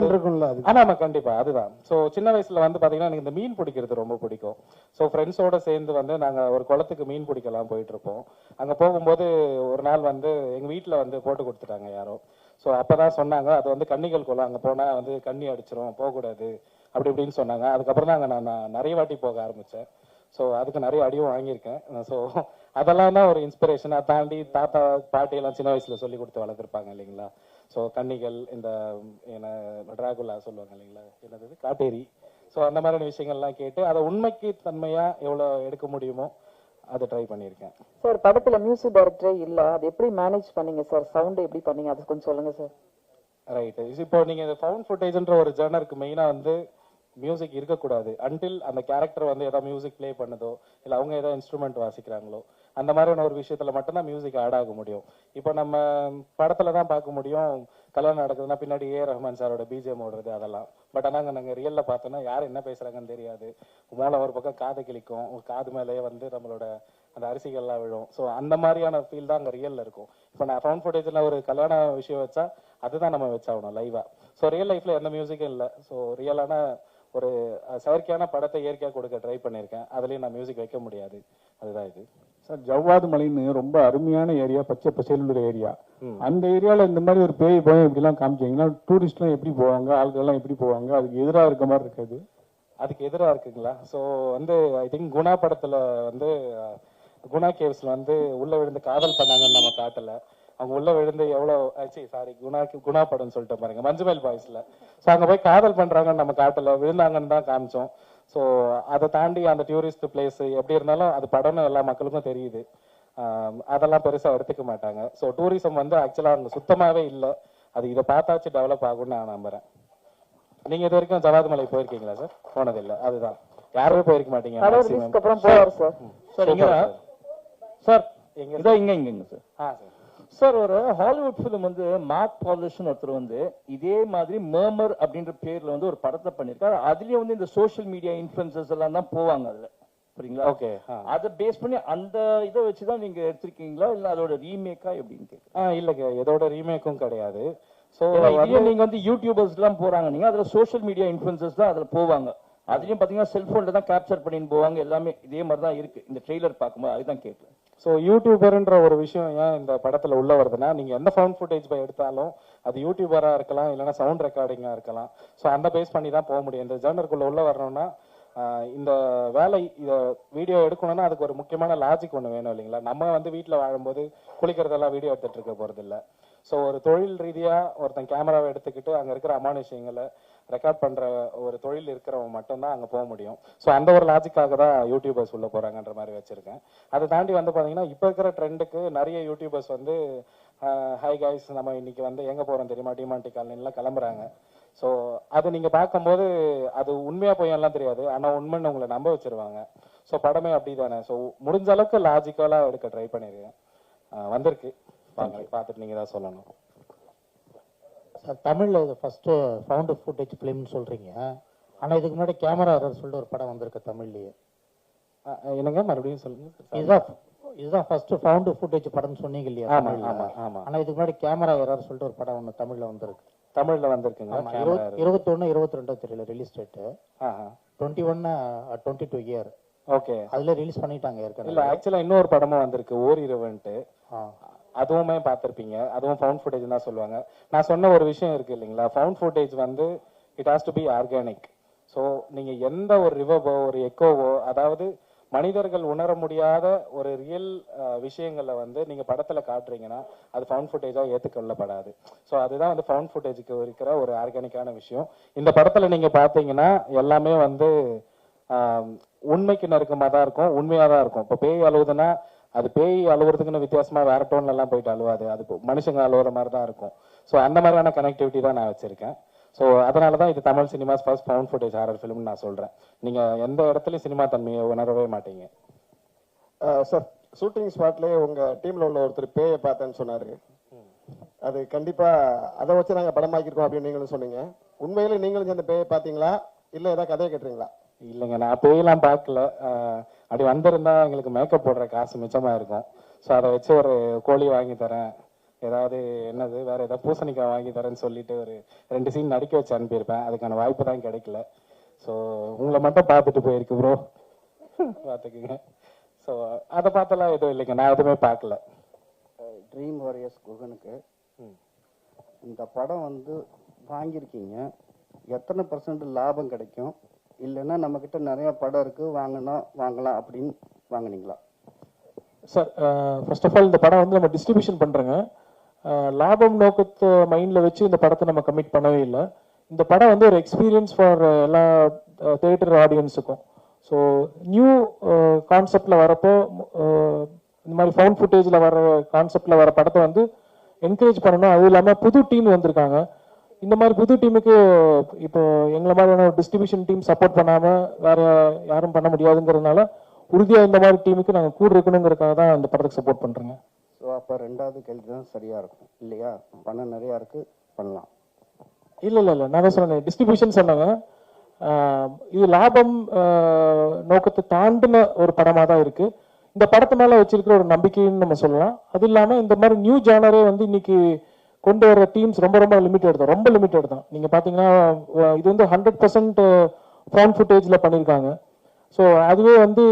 இருக்கும்ல அது.
ஆமா கண்டிப்பா அதுதான். சோ சின்ன வயசுல வந்து பாத்தீங்கன்னா எனக்கு இந்த மீன் பிடிக்கிறது ரொம்ப பிடிக்கும். சோ ஃப்ரெண்ட்ஸோட சேர்ந்து வந்து நாங்க ஒரு குளத்துக்கு மீன் பிடிக்கலாம் போயிட்டு இருப்போம். அங்க போகும்போது ஒரு நாள் வந்து எங்க வீட்டுல வந்து போட்டு கொடுத்துட்டாங்க யாரோ. சோ அப்பதான் சொன்னாங்க அது வந்து கன்னிகள் குளம், அங்க போனா வந்து கண்ணி அடிச்சிரும், போகக்கூடாது அப்படி இப்படின்னு சொன்னாங்க. அதுக்கப்புறம் தான் நான் நிறைய வாட்டி போக ஆரம்பிச்சேன். ஸோ அதுக்கு நிறைய அடியும் வாங்கியிருக்கேன். ஸோ அதெல்லாம் தான் ஒரு இன்ஸ்பிரேஷன். அதை தாண்டி தாத்தா பாட்டியெல்லாம் சின்ன வயசுல சொல்லி கொடுத்து வளர்த்துருப்பாங்க இல்லைங்களா. ஸோ கன்னிகள், இந்த என்ன டிராகுலா சொல்லுவாங்க இல்லைங்களா, என்னது காட்டேரி. ஸோ அந்த மாதிரியான விஷயங்கள்லாம் கேட்டு அதை உண்மைக்கு தன்மையா எவ்வளோ எடுக்க முடியுமோ அதை ட்ரை பண்ணியிருக்கேன்.
சார் படத்துல மியூசிக் டைரக்டரே இல்ல, அது எப்படி மேனேஜ் பண்ணீங்க சார்? சவுண்ட் எப்படி பண்ணீங்க, அது கொஞ்சம் சொல்லுங்க சார்.
ரைட்டு. இப்போ நீங்க இந்த ஃபவுண்ட் ஃபுட்டேஜ்ன்ற ஒரு ஜர்னருக்கு மெயினா வந்து மியூசிக் இருக்கக்கூடாது அன்டில் அந்த கேரக்டர் வந்து ஏதாவது மியூசிக் ப்ளே பண்ணுதோ இல்லை அவங்க ஏதாவது இன்ஸ்ட்ருமெண்ட் வாசிக்கிறாங்களோ அந்த மாதிரியான ஒரு விஷயத்துல மட்டும்தான் மியூசிக் ஆட் ஆக முடியும். இப்போ நம்ம படத்துல தான் பார்க்க முடியும் கல்யாணம் நடக்குதுன்னா பின்னாடி ரஹ்மான் சாரோட பிஜிஎம் ஓடுறது அதெல்லாம். பட் ஆனால் நாங்கள் ரியல்ல பார்த்தோன்னா யார் என்ன பேசுறாங்கன்னு தெரியாது. மேலே ஒரு பக்கம் காது கிளிக்கும், காது மேலேயே வந்து நம்மளோட அந்த அரிசிகள்லாம் விழும். ஸோ அந்த மாதிரியான ஃபீல் தான் அங்கே ரியல்ல இருக்கும். இப்போ நான் ஃபவுண்ட் ஃபுட்டேஜில் ஒரு கல்யாண விஷயம் வச்சா அதுதான் நம்ம வச்சாகணும் லைவா. ஸோ ரியல் லைஃப்ல எந்த மியூசிக்கும் இல்லை. ஸோ ரியலான ஒரு செயற்கையான படத்தை இயற்கையாக கொடுக்க ட்ரை பண்ணியிருக்கேன். அதுலேயும் நான் மியூசிக் வைக்க முடியாது. அதுதான் இது
சார். ஜவ்வாது மலைன்னு ரொம்ப அருமையான ஏரியா, பச்சை பசேலுள்ள ஏரியா. அந்த ஏரியாவில் இந்த மாதிரி ஒரு பேய் பயம் இப்படிலாம் காமிச்சிங்கன்னா டூரிஸ்ட்லாம் எப்படி போவாங்க, ஆட்கள்லாம் எப்படி போவாங்க? அதுக்கு எதிராக இருக்க மாதிரி இருக்காது?
அதுக்கு எதிராக இருக்குங்களா? ஸோ வந்து ஐ திங்க் குணா படத்தில் வந்து குணா கேவ்ஸ்ல வந்து உள்ள விழுந்து காதல் பண்ணாங்கன்னு நம்ம காட்டல. அவங்க உள்ள விழுந்து எவ்வளோ குணா படம்னு சொல்லிட்டு பாருங்க, மஞ்சுமேல் பாய்ஸ்ல. ஸோ அங்கே போய் காதல் பண்றாங்கன்னு நம்ம காட்டல, விழுந்தாங்கன்னு தான் காமிச்சோம். ஸோ அதை தாண்டி அந்த டூரிஸ்ட் பிளேஸ் எப்படி இருந்தாலும் அது படம்னு எல்லா மக்களுக்கும் தெரியுது. அதெல்லாம் பெருசாக எடுத்துக்க மாட்டாங்க. ஸோ டூரிசம் வந்து ஆக்சுவலாக அங்கே சுத்தமாகவே இல்லை. அது இதை பார்த்தாச்சு டெவலப் ஆகும்னு நான் நம்புறேன். நீங்க இது வரைக்கும் ஜவாது மலை போயிருக்கீங்களா சார்? போனதில்லை. அதுதான், யாருமே போயிருக்க மாட்டீங்க.
சார் இங்க சார் சார் ஒரு ஹாலிவுட் ஃபிலிம் வந்து மார்க் பாலிஷன் ஒருத்தர் வந்து இதே மாதிரி மர்மர் அப்படின்ற பேர்ல வந்து ஒரு படத்தை பண்ணிருக்காரு. அதுலயும் வந்து இந்த சோசியல் மீடியா இன்ஃபுளுசர்ஸ் எல்லாம் தான் போவாங்க அதுல, புரியுங்களா? ஓகே. அதை பேஸ் பண்ணி அந்த இதை வச்சுதான் நீங்க எடுத்திருக்கீங்களா இல்ல அதோட ரீமேக்கா எப்படின்னு கேட்க?
இல்லைங்க, எதோட ரீமேக்கும் கிடையாது.
ஸோ நீங்க வந்து யூடியூபர்ஸ் எல்லாம் போறாங்க, நீங்க அதுல சோசியல் மீடியா இன்ஃபுளுசர்ஸ் தான் அதுல போவாங்க. அதுலயும் பாத்தீங்கன்னா செல்போன்ல தான் கேப்சர் பண்ணின்னு போவாங்க. எல்லாமே இதே மாதிரி தான் இருக்கு இந்த ட்ரெய்லர் பார்க்கும்போது. அதுதான் கேட்கல.
ஸோ யூடியூபர்ன்ற ஒரு விஷயம் ஏன் இந்த படத்துல உள்ள வருதுன்னா, நீங்க எந்த ஃபவுண்ட் ஃபுட்டேஜ் போய் எடுத்தாலும் அது யூடியூபரா இருக்கலாம், இல்லைன்னா சவுண்ட் ரெக்கார்டிங்கா இருக்கலாம். ஸோ அந்த பேஸ் பண்ணி தான் போக முடியும். இந்த ஜர்னருக்குள்ள உள்ள வரணும்னா இந்த வேலை இதை வீடியோ எடுக்கணும்னா அதுக்கு ஒரு முக்கியமான லாஜிக் ஒன்று வேணும் இல்லைங்களா? நம்ம வந்து வீட்டில் வாழும்போது குளிக்கிறதெல்லாம் வீடியோ எடுத்துட்டு இருக்க போகிறதில்ல. ஸோ ஒரு தொழில் ரீதியாக ஒருத்தன் கேமராவை எடுத்துக்கிட்டு அங்கே இருக்கிற அமானுஷயங்களை ரெக்கார்ட் பண்ணுற ஒரு தொழில் இருக்கிறவங்க மட்டும்தான் அங்கே போக முடியும். ஸோ அந்த ஒரு லாஜிக்காக தான் யூடியூபர்ஸ் உள்ள போகிறாங்கன்ற மாதிரி வச்சுருக்கேன். அதை தாண்டி வந்து பார்த்தீங்கன்னா இப்போ இருக்கிற ட்ரெண்டுக்கு நிறைய யூடியூபர்ஸ் வந்து ஹாய் கைஸ் நம்ம இன்னைக்கு வந்து எங்கே போகிறோம் தெரியுமா, டிமாண்டி காலனிலாம் கிளம்புறாங்க. ஸோ அது நீங்கள் பார்க்கும்போது அது உண்மையாக போயெல்லாம் தெரியாது, ஆனால் உண்மைன்னு உங்களை நம்ப வச்சிருவாங்க. ஸோ படமே அப்படி தானே. ஸோ முடிஞ்ச அளவுக்கு லாஜிக்கலாக எடுக்க ட்ரை பண்ணியிருக்கேன். வந்திருக்கு, பார்த்துட்டு நீங்கள் தான் சொல்லணும்.
சார் தமிழில் இது ஃபஸ்ட்டு ஃபவுண்ட் ஃபுட்டேஜ் ஃபிலிம்னு சொல்கிறீங்க, ஆனால் இதுக்கு முன்னாடி கேமரா சொல்லிட்டு ஒரு படம் வந்திருக்கு தமிழ்லேயே.
என்னங்க மறுபடியும் சொல்லுங்க.
இதுதான் ஃபர்ஸ்ட் ஃபவுண்ட் ஃபுட்டேஜ் படம்னு சொன்னீங்க இல்லையா?
ஆமா ஆமா ஆமா.
ஆனால் இதுக்கு முன்னாடி கேமரா எரர் சொல்லிட்டு ஒரு படம் ஒன்று தமிழில் வந்திருக்கு.
தமிழில் வந்திருக்குங்க.
21, 22 தெரியல ரிலீஸ் டேட்டு. 21, 22 இயர்.
ஓகே,
அதில் ரிலீஸ் பண்ணிட்டாங்க ஏற்கனவே.
இல்லை ஆக்சுவலாக இன்னொரு படமும் வந்திருக்கு ஓரிரவுன்ட்டு, அதுவுமே பார்த்துருப்பீங்க. அதுவும் ஃபவுண்ட் ஃபுட்டேஜ் தான் சொல்லுவாங்க. நான் சொன்ன ஒரு விஷயம் இருக்கு இல்லைங்களா, ஃபவுண்ட் ஃபுட்டேஜ் வந்து it has to be organic. So நீங்கள் எந்த ஒரு ரிவர்வோ ஒரு எக்கோவோ, அதாவது மனிதர்கள் உணர முடியாத ஒரு ரியல் விஷயங்களை வந்து நீங்கள் படத்தில் காட்டுறீங்கன்னா அது ஃபவுண்ட் ஃபுட்டேஜாக ஏற்றுக்கொள்ளப்படாது. ஸோ அதுதான் வந்து ஃபவுண்ட் ஃபுட்டேஜுக்கு இருக்கிற ஒரு ஆர்கானிக்கான விஷயம். இந்த படத்தில் நீங்கள் பார்த்தீங்கன்னா எல்லாமே வந்து உண்மைக்கு நெருக்கமாக தான் இருக்கும், உண்மையாக தான் இருக்கும். இப்போ பேய் அழுவுதுன்னா அது பேய் அழுவுறதுக்குன்னு வித்தியாசமாக வேற டோன்லாம் போயிட்டு அழுவாது, அது மனுஷங்க அழுவுற மாதிரி தான் இருக்கும். ஸோ அந்த மாதிரியான கனெக்டிவிட்டி தான் நான் வச்சுருக்கேன். ஸோ அதனால தான் இது Tamil cinemas first found footage horror ஃபிலிம்னு நான் சொல்கிறேன். நீங்கள் எந்த இடத்துலையும் சினிமா தன்மையை உணரவே மாட்டீங்க.
சார் ஷூட்டிங் ஸ்பாட்லேயே உங்கள் டீமில் உள்ள ஒருத்தர் பேயை பார்த்தேன்னு சொன்னார். அது கண்டிப்பாக அதை வச்சு நாங்கள் படமாக்கியிருக்கோம் அப்படின்னு நீங்களும் சொன்னீங்க. உண்மையிலே நீங்களும் சேர்ந்த பேயை பார்த்தீங்களா இல்லை ஏதாவது கதையை கேட்டுறீங்களா?
இல்லைங்க, நான் பேயெல்லாம் பார்க்கல. அப்படி வந்திருந்தா எங்களுக்கு மேக்கப் போடுற காசு மிச்சமாக இருக்கும். ஸோ அதை வச்சு ஒரு கோழி வாங்கி தரேன், ஏதாவது என்னது வேற ஏதாவது பூசணிக்காய் வாங்கி தரேன்னு சொல்லிட்டு ஒரு 2 சீன் நடிக்க வச்சு அனுப்பியிருப்பேன். அதுக்கான வாய்ப்பு தான் கிடைக்கல. ஸோ உங்களை மட்டும் பார்த்துட்டு போயிருக்கு ப்ரோ, பார்த்துக்குங்க. ஸோ அதை பார்த்தலாம் எதுவும் இல்லைங்க, நான் எதுவுமே பார்க்கல.
ட்ரீம் வாரியர்ஸ் குகனுக்கு இந்த படம் வந்து வாங்கியிருக்கீங்க, எத்தனை % லாபம் கிடைக்கும்? இல்லைன்னா நம்மக்கிட்ட நிறைய படம் இருக்கு வாங்கலாம் அப்படின்னு வாங்கினீங்களா?
சார் ஃபர்ஸ்ட் ஆஃப் ஆல் இந்த படம் வந்து நம்ம டிஸ்ட்ரிபியூஷன் பண்ணுறோங்க. லாபம் நோக்கத்தை மைண்டில் வச்சு இந்த படத்தை நம்ம கமிட் பண்ணவே இல்லை. இந்த படம் வந்து ஒரு எக்ஸ்பீரியன்ஸ் ஃபார் எல்லா தியேட்டர் ஆடியன்ஸுக்கும். ஸோ நியூ கான்செப்டில் வரப்போ இந்த மாதிரி ஃபவுண்ட் ஃபுட்டேஜில் வர கான்செப்டில் வர படத்தை வந்து என்கரேஜ் பண்ணணும். அதுவும் இல்லாமல் புது டீம் வந்திருக்காங்க. இந்த மாதிரி புது டீமுக்கு இப்போ எங்களை மாதிரியான ஒரு டிஸ்ட்ரிபியூஷன் டீம் சப்போர்ட் பண்ணாமல் வேறு யாரும் பண்ண முடியாதுங்கிறதுனால உறுதியாக இந்த மாதிரி டீமுக்கு நாங்கள் கூட இருக்கணுங்கிறதுக்காக தான் இந்த படத்துக்கு சப்போர்ட் பண்ணுறோங்க.
ஸோ அப்போ 2வது கேள்வி தான் சரியாக இருக்கும் இல்லையா? பணம் நிறையா இருக்குது, பண்ணலாம்.
இல்லை நான் தான் சொன்னேன், டிஸ்ட்ரிபியூஷன் சொன்னாங்க. இது லாபம் நோக்கத்தை தாண்டின ஒரு படமாக தான் இருக்குது. இந்த படத்து மேலே வச்சிருக்கிற ஒரு நம்பிக்கைன்னு நம்ம சொல்லலாம். அது இல்லாமல் இந்த மாதிரி நியூ ஜானரே வந்து இன்னைக்கு கொண்டு வர டீம்ஸ் ரொம்ப லிமிட்டட் தான். நீங்கள் பார்த்தீங்கன்னா இது வந்து 100% ஃபவுண்ட் ஃபுட்டேஜில் பண்ணியிருக்காங்க. ஸோ அதுவே வந்து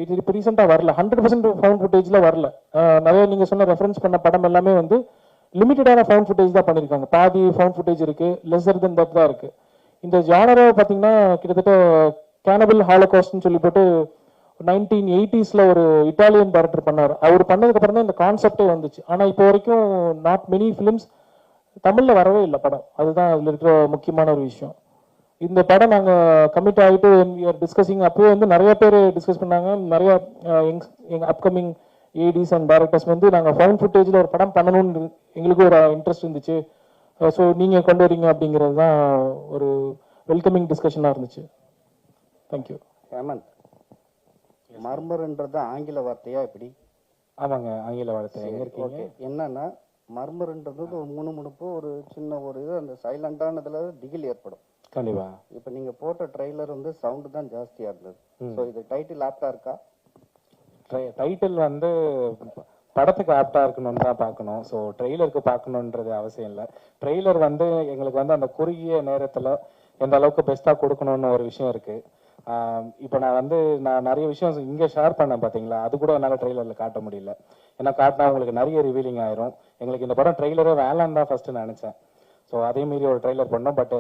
இது இப்போ ரீசெண்டாக வரல, 100% ஃபவுண்ட் ஃபுட்டேஜில் வரல. நிறைய நீங்கள் சொன்ன ரெஃபரன்ஸ் பண்ண படம் எல்லாமே வந்து லிமிட்டடான ஃபவுண்ட் ஃபுட்டேஜ் தான் பண்ணியிருக்காங்க. பாதி ஃபவுண்ட் ஃபுட்டேஜ் இருக்குது, லெஸர் தென் தட் தான் இருக்குது. இந்த ஜானரை பார்த்தீங்கன்னா கிட்டத்தட்ட கேனபிள் ஹாலோகாஸ்ட்னு சொல்லி போட்டு 1980s ஒரு இட்டாலியன் டைரக்டர் பண்ணார். அவர் பண்ணதுக்கப்புறம் தான் இந்த கான்செப்டே வந்துச்சு. ஆனால் இப்போ வரைக்கும் நாட் மெனி ஃபிலிம்ஸ் தமிழில் வரவே இல்லை படம். அதுதான் அதில் இருக்கிற முக்கியமான ஒரு விஷயம். இந்த படம் நாங்கள் கமிட் ஆகிட்டு டிஸ்கஸிங் அப்போயே வந்து நிறைய பேர் டிஸ்கஸ் பண்ணாங்க. நிறைய எங்கள் அப்கமிங் ஏடிஸ் அண்ட் டைரக்டர்ஸ் வந்து நாங்கள் ஃபவுண்ட் ஃபுட்டேஜில் ஒரு படம் பண்ணணும்னு எங்களுக்கு ஒரு இன்ட்ரெஸ்ட் இருந்துச்சு. ஸோ நீங்கள் கொண்டு வரீங்க அப்படிங்கிறது தான் ஒரு வெல்கமிங் டிஸ்கஷனாக இருந்துச்சு. தேங்க்யூ.
ஹேமந்த், மர்மர்ன்றது ஆங்கில வார்த்தையா எப்படி?
ஆமாங்க, ஆங்கில வார்த்தை. எங்கே இருக்கீங்க?
என்னன்னா மர்மர்ன்றது ஒரு முணுமுணுப்பு, ஒரு சின்ன ஒரு இது, அந்த சைலண்டானதுல திகில் ஏற்படும்.
கண்டிப்பா.
இப்போ நீங்க போட்ட ட்ரெய்லர் வந்து சவுண்ட் தான் ஜாஸ்தியா இருந்தது. ஸோ இது டைட்டில் ஆப்டா இருக்கா?
டைட்டில் வந்து படத்துக்கு ஆப்டா இருக்கணும்னு தான் பார்க்கணும். ஸோ ட்ரெய்லருக்கு பார்க்கணுன்றது அவசியம் இல்லை. ட்ரெய்லர் வந்து எங்களுக்கு வந்து அந்த குறுகிய நேரத்தில் எந்த அளவுக்கு பெஸ்ட்டாக கொடுக்கணும்னு ஒரு விஷயம் இருக்கு. இப்போ நான் நிறைய விஷயம் இங்கே ஷேர் பண்ணேன் பார்த்தீங்களா, அது கூட என்னால் ட்ரெய்லரில் காட்ட முடியல. ஏன்னா காட்டினா உங்களுக்கு நிறைய ரிவீலிங் ஆயிரும். எங்களுக்கு இந்த படம் ட்ரெய்லரே வேளான்னு தான் ஃபர்ஸ்ட் நினச்சேன். ஸோ அதே மாரி ஒரு ட்ரெய்லர் பண்ணோம். பட்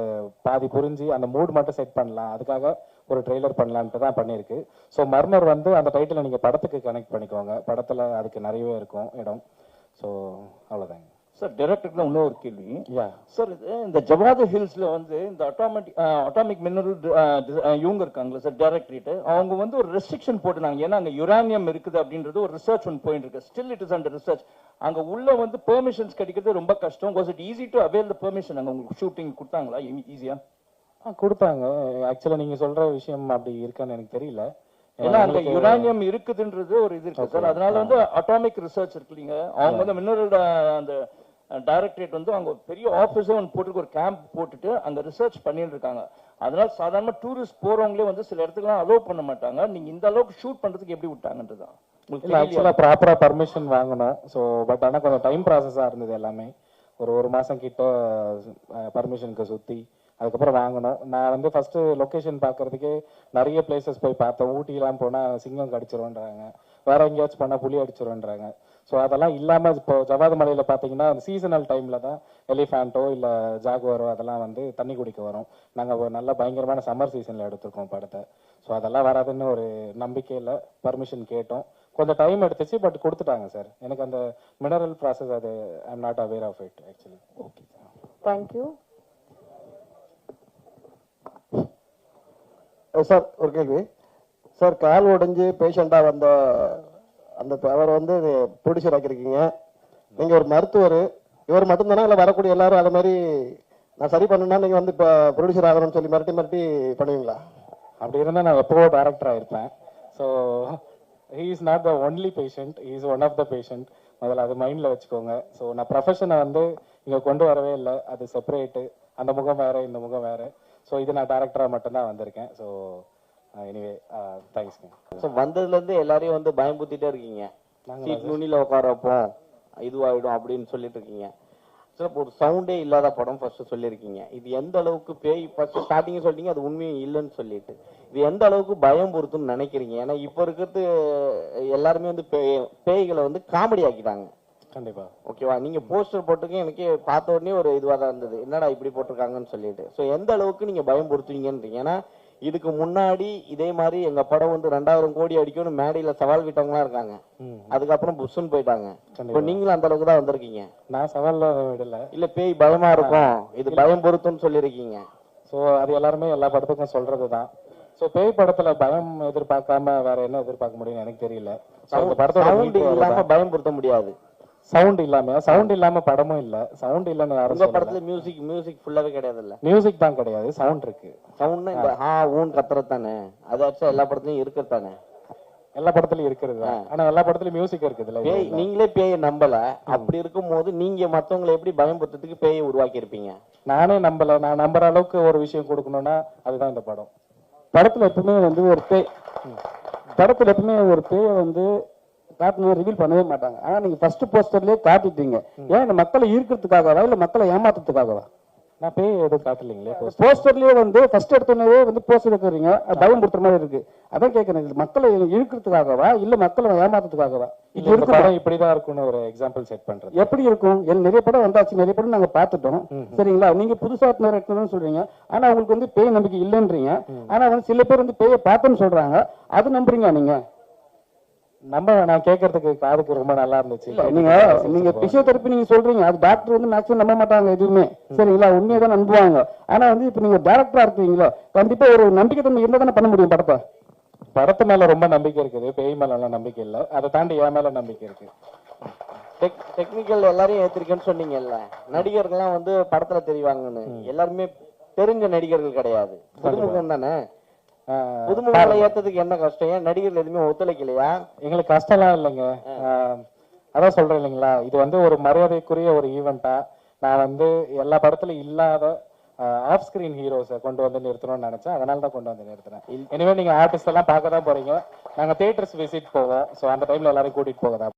பாதி புரிஞ்சு அந்த மூட் மட்டும் செட் பண்ணலாம், அதுக்காக ஒரு ட்ரெய்லர் பண்ணலான்ட்டு தான் பண்ணியிருக்கு. ஸோ மர்மர் வந்து அந்த டைட்டிலை நீங்கள் படத்துக்கு கனெக்ட் பண்ணிக்கோங்க, படத்தில் அதுக்கு நிறையவே இருக்கும் இடம். ஸோ அவ்வளோதாங்க
சார். டைரக்டர்ல இன்னொரு கேள்வி சார். இந்த ஜவாது ஹில்ஸ்ல வந்து இந்த அட்டாமிக் மினரல் இவங்க இருக்காங்களா சார், டைரக்டரேட், அவங்க வந்து ஒரு ரெஸ்ட்ரிக்ஷன் போட்டுனாங்க. ஏன்னா அங்க யுரானியம் இருக்குது அப்படின்றது ஒரு ரிசர்ச் ஒன் போயிட்டு இருக்கு. Still it is under research. அங்க உள்ள வந்து பெர்மிஷன்ஸ் கிடைக்கிறது ரொம்ப கஷ்டம். Was it easy to avail the permission? அங்க உங்களுக்கு ஷூட்டிங் கொடுத்தாங்களா ஈஸியா?
கொடுத்தாங்க. ஆக்சுவலா நீங்க சொல்ற விஷயம் அப்படி இருக்கான்னு எனக்கு தெரியல.
ஏன்னா அங்க யுரானியம் இருக்குதுன்றது ஒரு இது இருக்கு சார். அதனால வந்து அட்டாமிக் ரிசர்ச் இருக்கு இல்லைங்க, அவங்க வந்து மினரல் அந்த டைரக்டரேட் வந்து அவங்க பெரிய ஆஃபீஸே ஒன்று போட்டு ஒரு கேம்ப் போட்டுட்டு அங்க ரிசர்ச் பண்ணிட்டு இருக்காங்க. அதனால சாதாரண டூரிஸ்ட் போறவங்களே வந்து சில இடத்துக்குலாம் அலோவ் பண்ண மாட்டாங்க. நீங்க இந்த அளவுக்கு ஷூட் பண்றதுக்கு எப்படி விட்டாங்கன்றதுதான்.
ஆக்சுவலா ப்ராப்பரா பர்மிஷன் வாங்கணும். ஸோ பட் ஆனால் கொஞ்சம் டைம் ப்ராசஸா இருந்தது. எல்லாமே ஒரு மாசம் கிட்ட பர்மிஷனுக்கு சுத்தி அதுக்கப்புறம் வாங்கணும். நான் வந்து ஃபர்ஸ்ட் லொக்கேஷன் பார்க்கறதுக்கே நிறைய பிளேசஸ் போய் பார்த்தேன். ஊட்டிலாம் போனால் சிங்கம் கடிச்சிருவோன்றாங்க, வேற எங்கேயாச்சும் போனால் புலி அடிச்சிருவோன்றாங்க. ஸோ அதெல்லாம் இல்லாமல் இப்போ ஜவாது மலையில் பார்த்தீங்கன்னா அந்த சீசனல் டைமில் தான் எலிஃபேண்ட்டோ இல்லை ஜாகுவாரோ அதெல்லாம் வந்து தண்ணி குடிக்க வரும். நாங்கள் ஒரு நல்ல பயங்கரமான சம்மர் சீசனில் எடுத்திருக்கோம் படத்தை. ஸோ அதெல்லாம் வராதுன்னு ஒரு நம்பிக்கையில் பர்மிஷன் கேட்டோம். கொஞ்சம் டைம் எடுத்துச்சு, பட் கொடுத்துட்டாங்க சார். எனக்கு அந்த மினரல் ப்ராசஸ் அது I am not aware of it actually. Okay,
thank you
sir. ஒரு கேள்வி சார். கால் உடைஞ்சு பேஷண்டாக வந்த அந்த அவர் வந்து ப்ரொடியூசர் ஆக்கியிருக்கீங்க. நீங்கள் ஒரு மருத்துவர், இவர் மட்டும்தானா இல்லை வரக்கூடிய எல்லாரும் அதை மாதிரி நான் சரி பண்ணணும்னா நீங்கள் வந்து இப்போ ப்ரொடியூசர் ஆகணும்னு சொல்லி மிரட்டி மிரட்டி பண்ணுவீங்களா?
அப்படி இருந்தால் நான் எப்போவோ டேரக்டராக இருப்பேன். So he is not the only patient, he is one of the patient. முதல்ல அது மைண்டில் வச்சுக்கோங்க. ஸோ நான் ப்ரொஃபஷனை வந்து இங்கே கொண்டு வரவே இல்லை, அது செப்பரேட்டு. அந்த முகம் வேறு, இந்த முகம் வேறு. ஸோ இது நான் டேரக்டராக மட்டும்தான் வந்திருக்கேன். ஸோ எனிவே தேங்க்ஸ்ங்க.
ஸோ வந்ததுலேருந்து எல்லாரையும் வந்து பயம்புத்திட்டே இருக்கீங்க. சீட் நுனியில் உட்காரப்போம் இதுவாகிடும் அப்படின்னு சொல்லிட்டு இருக்கீங்க. சார் இப்போ ஒரு சவுண்டே இல்லாத படம் ஃபர்ஸ்ட் சொல்லியிருக்கீங்க. இது எந்த அளவுக்கு பேய், ஃபர்ஸ்ட் ஸ்டார்டிங் சொல்லிட்டீங்க அது உண்மையும் இல்லைன்னு சொல்லிட்டு, இது எந்த அளவுக்கு பயம் பொறுத்துன்னு நினைக்கிறீங்க? ஏன்னா இப்போ இருக்கிறது எல்லாருமே வந்து பேய்களை வந்து காமெடி ஆக்கிட்டாங்க.
கண்டிப்பா.
ஓகேவா? நீங்க போஸ்டர் போட்டுக்க எனக்கு பார்த்த உடனே ஒரு இதுவாக தான் இருந்தது, என்னடா இப்படி போட்டிருக்காங்கன்னு சொல்லிட்டு. ஸோ எந்த அளவுக்கு நீங்க பயம் பொறுத்துவீங்கன்றீங்க? ஏன்னா இதுக்கு முன்னாடி இதே மாதிரி எங்க படம் வந்து 2000 கோடி அடிக்கும்னு மேடையில சவால் விட்டவங்களாம் இருக்காங்க. அதுக்கப்புறம் புஷ்ன்னு போயிட்டாங்க. இப்போ நீங்களும் அந்த அளவுக்கு தான் வந்திருக்கீங்க.
நான் சவால்ல விடல.
இல்ல பேய் பயமா இருக்கும், இது பயம் பொறுத்துன்னு சொல்லியிருக்கீங்க.
ஸோ அது எல்லாருமே எல்லா படத்துக்கும் சொல்றது தான். ஸோ பேய் படத்துல பயம் எதிர்பார்க்காம வேற என்ன எதிர்பார்க்க முடியும்னு எனக்கு தெரியல.
சவுண்ட் இல்லாம பயம் பொருத்த முடியாது.
சவுண்ட் இல்லாம படமும் இல்ல. சவுண்ட் இல்லன்னு யாரும்
உங்க படத்துல மியூசிக் ஃபுல்லாவே கிடையாது. இல்ல
மியூசிக் தான் கிடையாது, சவுண்ட் இருக்கு.
சவுண்ட்னா இந்த ஊன் கத்துறது தானே, அதாச்சும் எல்லா படத்துலயும் இருக்கிறது தானே?
எல்லா படத்துலயும் இருக்கிறது. ஆனா எல்லா படத்துலயும் மியூசிக் இருக்குதுல்ல.
நீங்களே பேயை நம்பல, அப்படி இருக்கும் போது நீங்க மத்தவங்களை எப்படி பயன்படுத்துறதுக்கு பேயை உருவாக்கி இருப்பீங்க?
நானே நம்பல. நான் நம்புற அளவுக்கு ஒரு விஷயம் கொடுக்கணும்னா அதுதான் இந்த படம். படத்துல எப்பவுமே வந்து ஒரு பேயை வந்து காட்டணும் ரிவீல் பண்ணவே மாட்டாங்க. ஆனா நீங்க ஃபர்ஸ்ட் போஸ்டர்லயே காட்டிட்டீங்க. ஏன் இந்த மக்களை ஈர்க்கிறதுக்காகவா இல்ல மக்களை ஏமாத்துறதுக்காகவா? நான் பேய் எதுவும் காட்டலீங்களே. போஸ்டர்லயே வந்து ஃபர்ஸ்ட் எடுத்தோடனே வந்து போஸ்டர் வைக்கிறீங்க, பயம் கொடுத்துற மாதிரி இருக்கு. அதான் கேட்கறேன், மக்களை இழுக்கிறதுக்காகவா இல்ல மக்களை ஏமாத்துறதுக்காகவா? இது படம் இப்படிதான் இருக்கும்னு ஒரு எக்ஸாம்பிள் செட் பண்றது. எப்படி இருக்கும்? நிறைய படம் வந்தாச்சு, நிறைய படம் நாங்க பார்த்துட்டோம். சரிங்களா? நீங்க புதுசா எடுக்கணும்னு சொல்றீங்க, ஆனா உங்களுக்கு வந்து பேய் நம்பிக்கை இல்லைன்றீங்க. ஆனா வந்து சில பேர் வந்து பேயை பார்த்தேன்னு சொல்றாங்க, அது நம்புறீங்க நீங்க? நான் கேட்கறதுக்கு காதுக்கு ரொம்ப நல்லா இருந்துச்சு. நீங்க பிசியோதெரப்பி நீங்க சொல்றீங்க, அது டாக்டர் வந்து மேக்ஸிமம் நம்ப மாட்டாங்க எதுவுமே. சரிங்களா? உண்மையை தான் நம்புவாங்க. ஆனா வந்து இப்ப நீங்க டைரக்டரா இருக்கீங்களோ, கண்டிப்பா ஒரு நம்பிக்கை தன்மை இருந்தா தானே பண்ண முடியும் படத்தை. படத்து மேல ரொம்ப நம்பிக்கை இருக்குது, பேய் மேல எல்லாம் நம்பிக்கை இல்ல. அதை தாண்டி என் மேல நம்பிக்கை இருக்கு.
டெக்னிக்கல் எல்லாரையும் ஏத்திருக்கேன்னு சொன்னீங்கல்ல, நடிகர்கள்லாம் வந்து படத்துல தெரிவாங்கன்னு. எல்லாருமே தெரிஞ்ச நடிகர்கள் கிடையாது, புதுமுகம் தானே. புதுமுகங்களை ஏத்ததுக்கு என்ன கஷ்டம்? ஏன் நடிகர்கள் எதுவுமே ஒத்துழைக்கலையா?
எங்களுக்கு கஷ்டம்லாம் இல்லைங்க. அதான் சொல்றேன் இல்லைங்களா, இது வந்து ஒரு மரியாதைக்குரிய ஒரு ஈவெண்டா நான் வந்து எல்லா படத்துல இல்லாத ஆஃப் ஸ்கிரீன் ஹீரோஸை கொண்டு வந்து நிறுத்தணும்னு நினைச்சேன். அதனால தான் கொண்டு வந்து நிறுத்தினேன். இனிமே நீங்க ஆர்டிஸ்ட் எல்லாம் பார்க்க தான் போறீங்க. நாங்க தியேட்டர்ஸ் விசிட் போவோம். ஸோ அந்த டைம்ல எல்லாரும் கூட்டிட்டு போகதான்.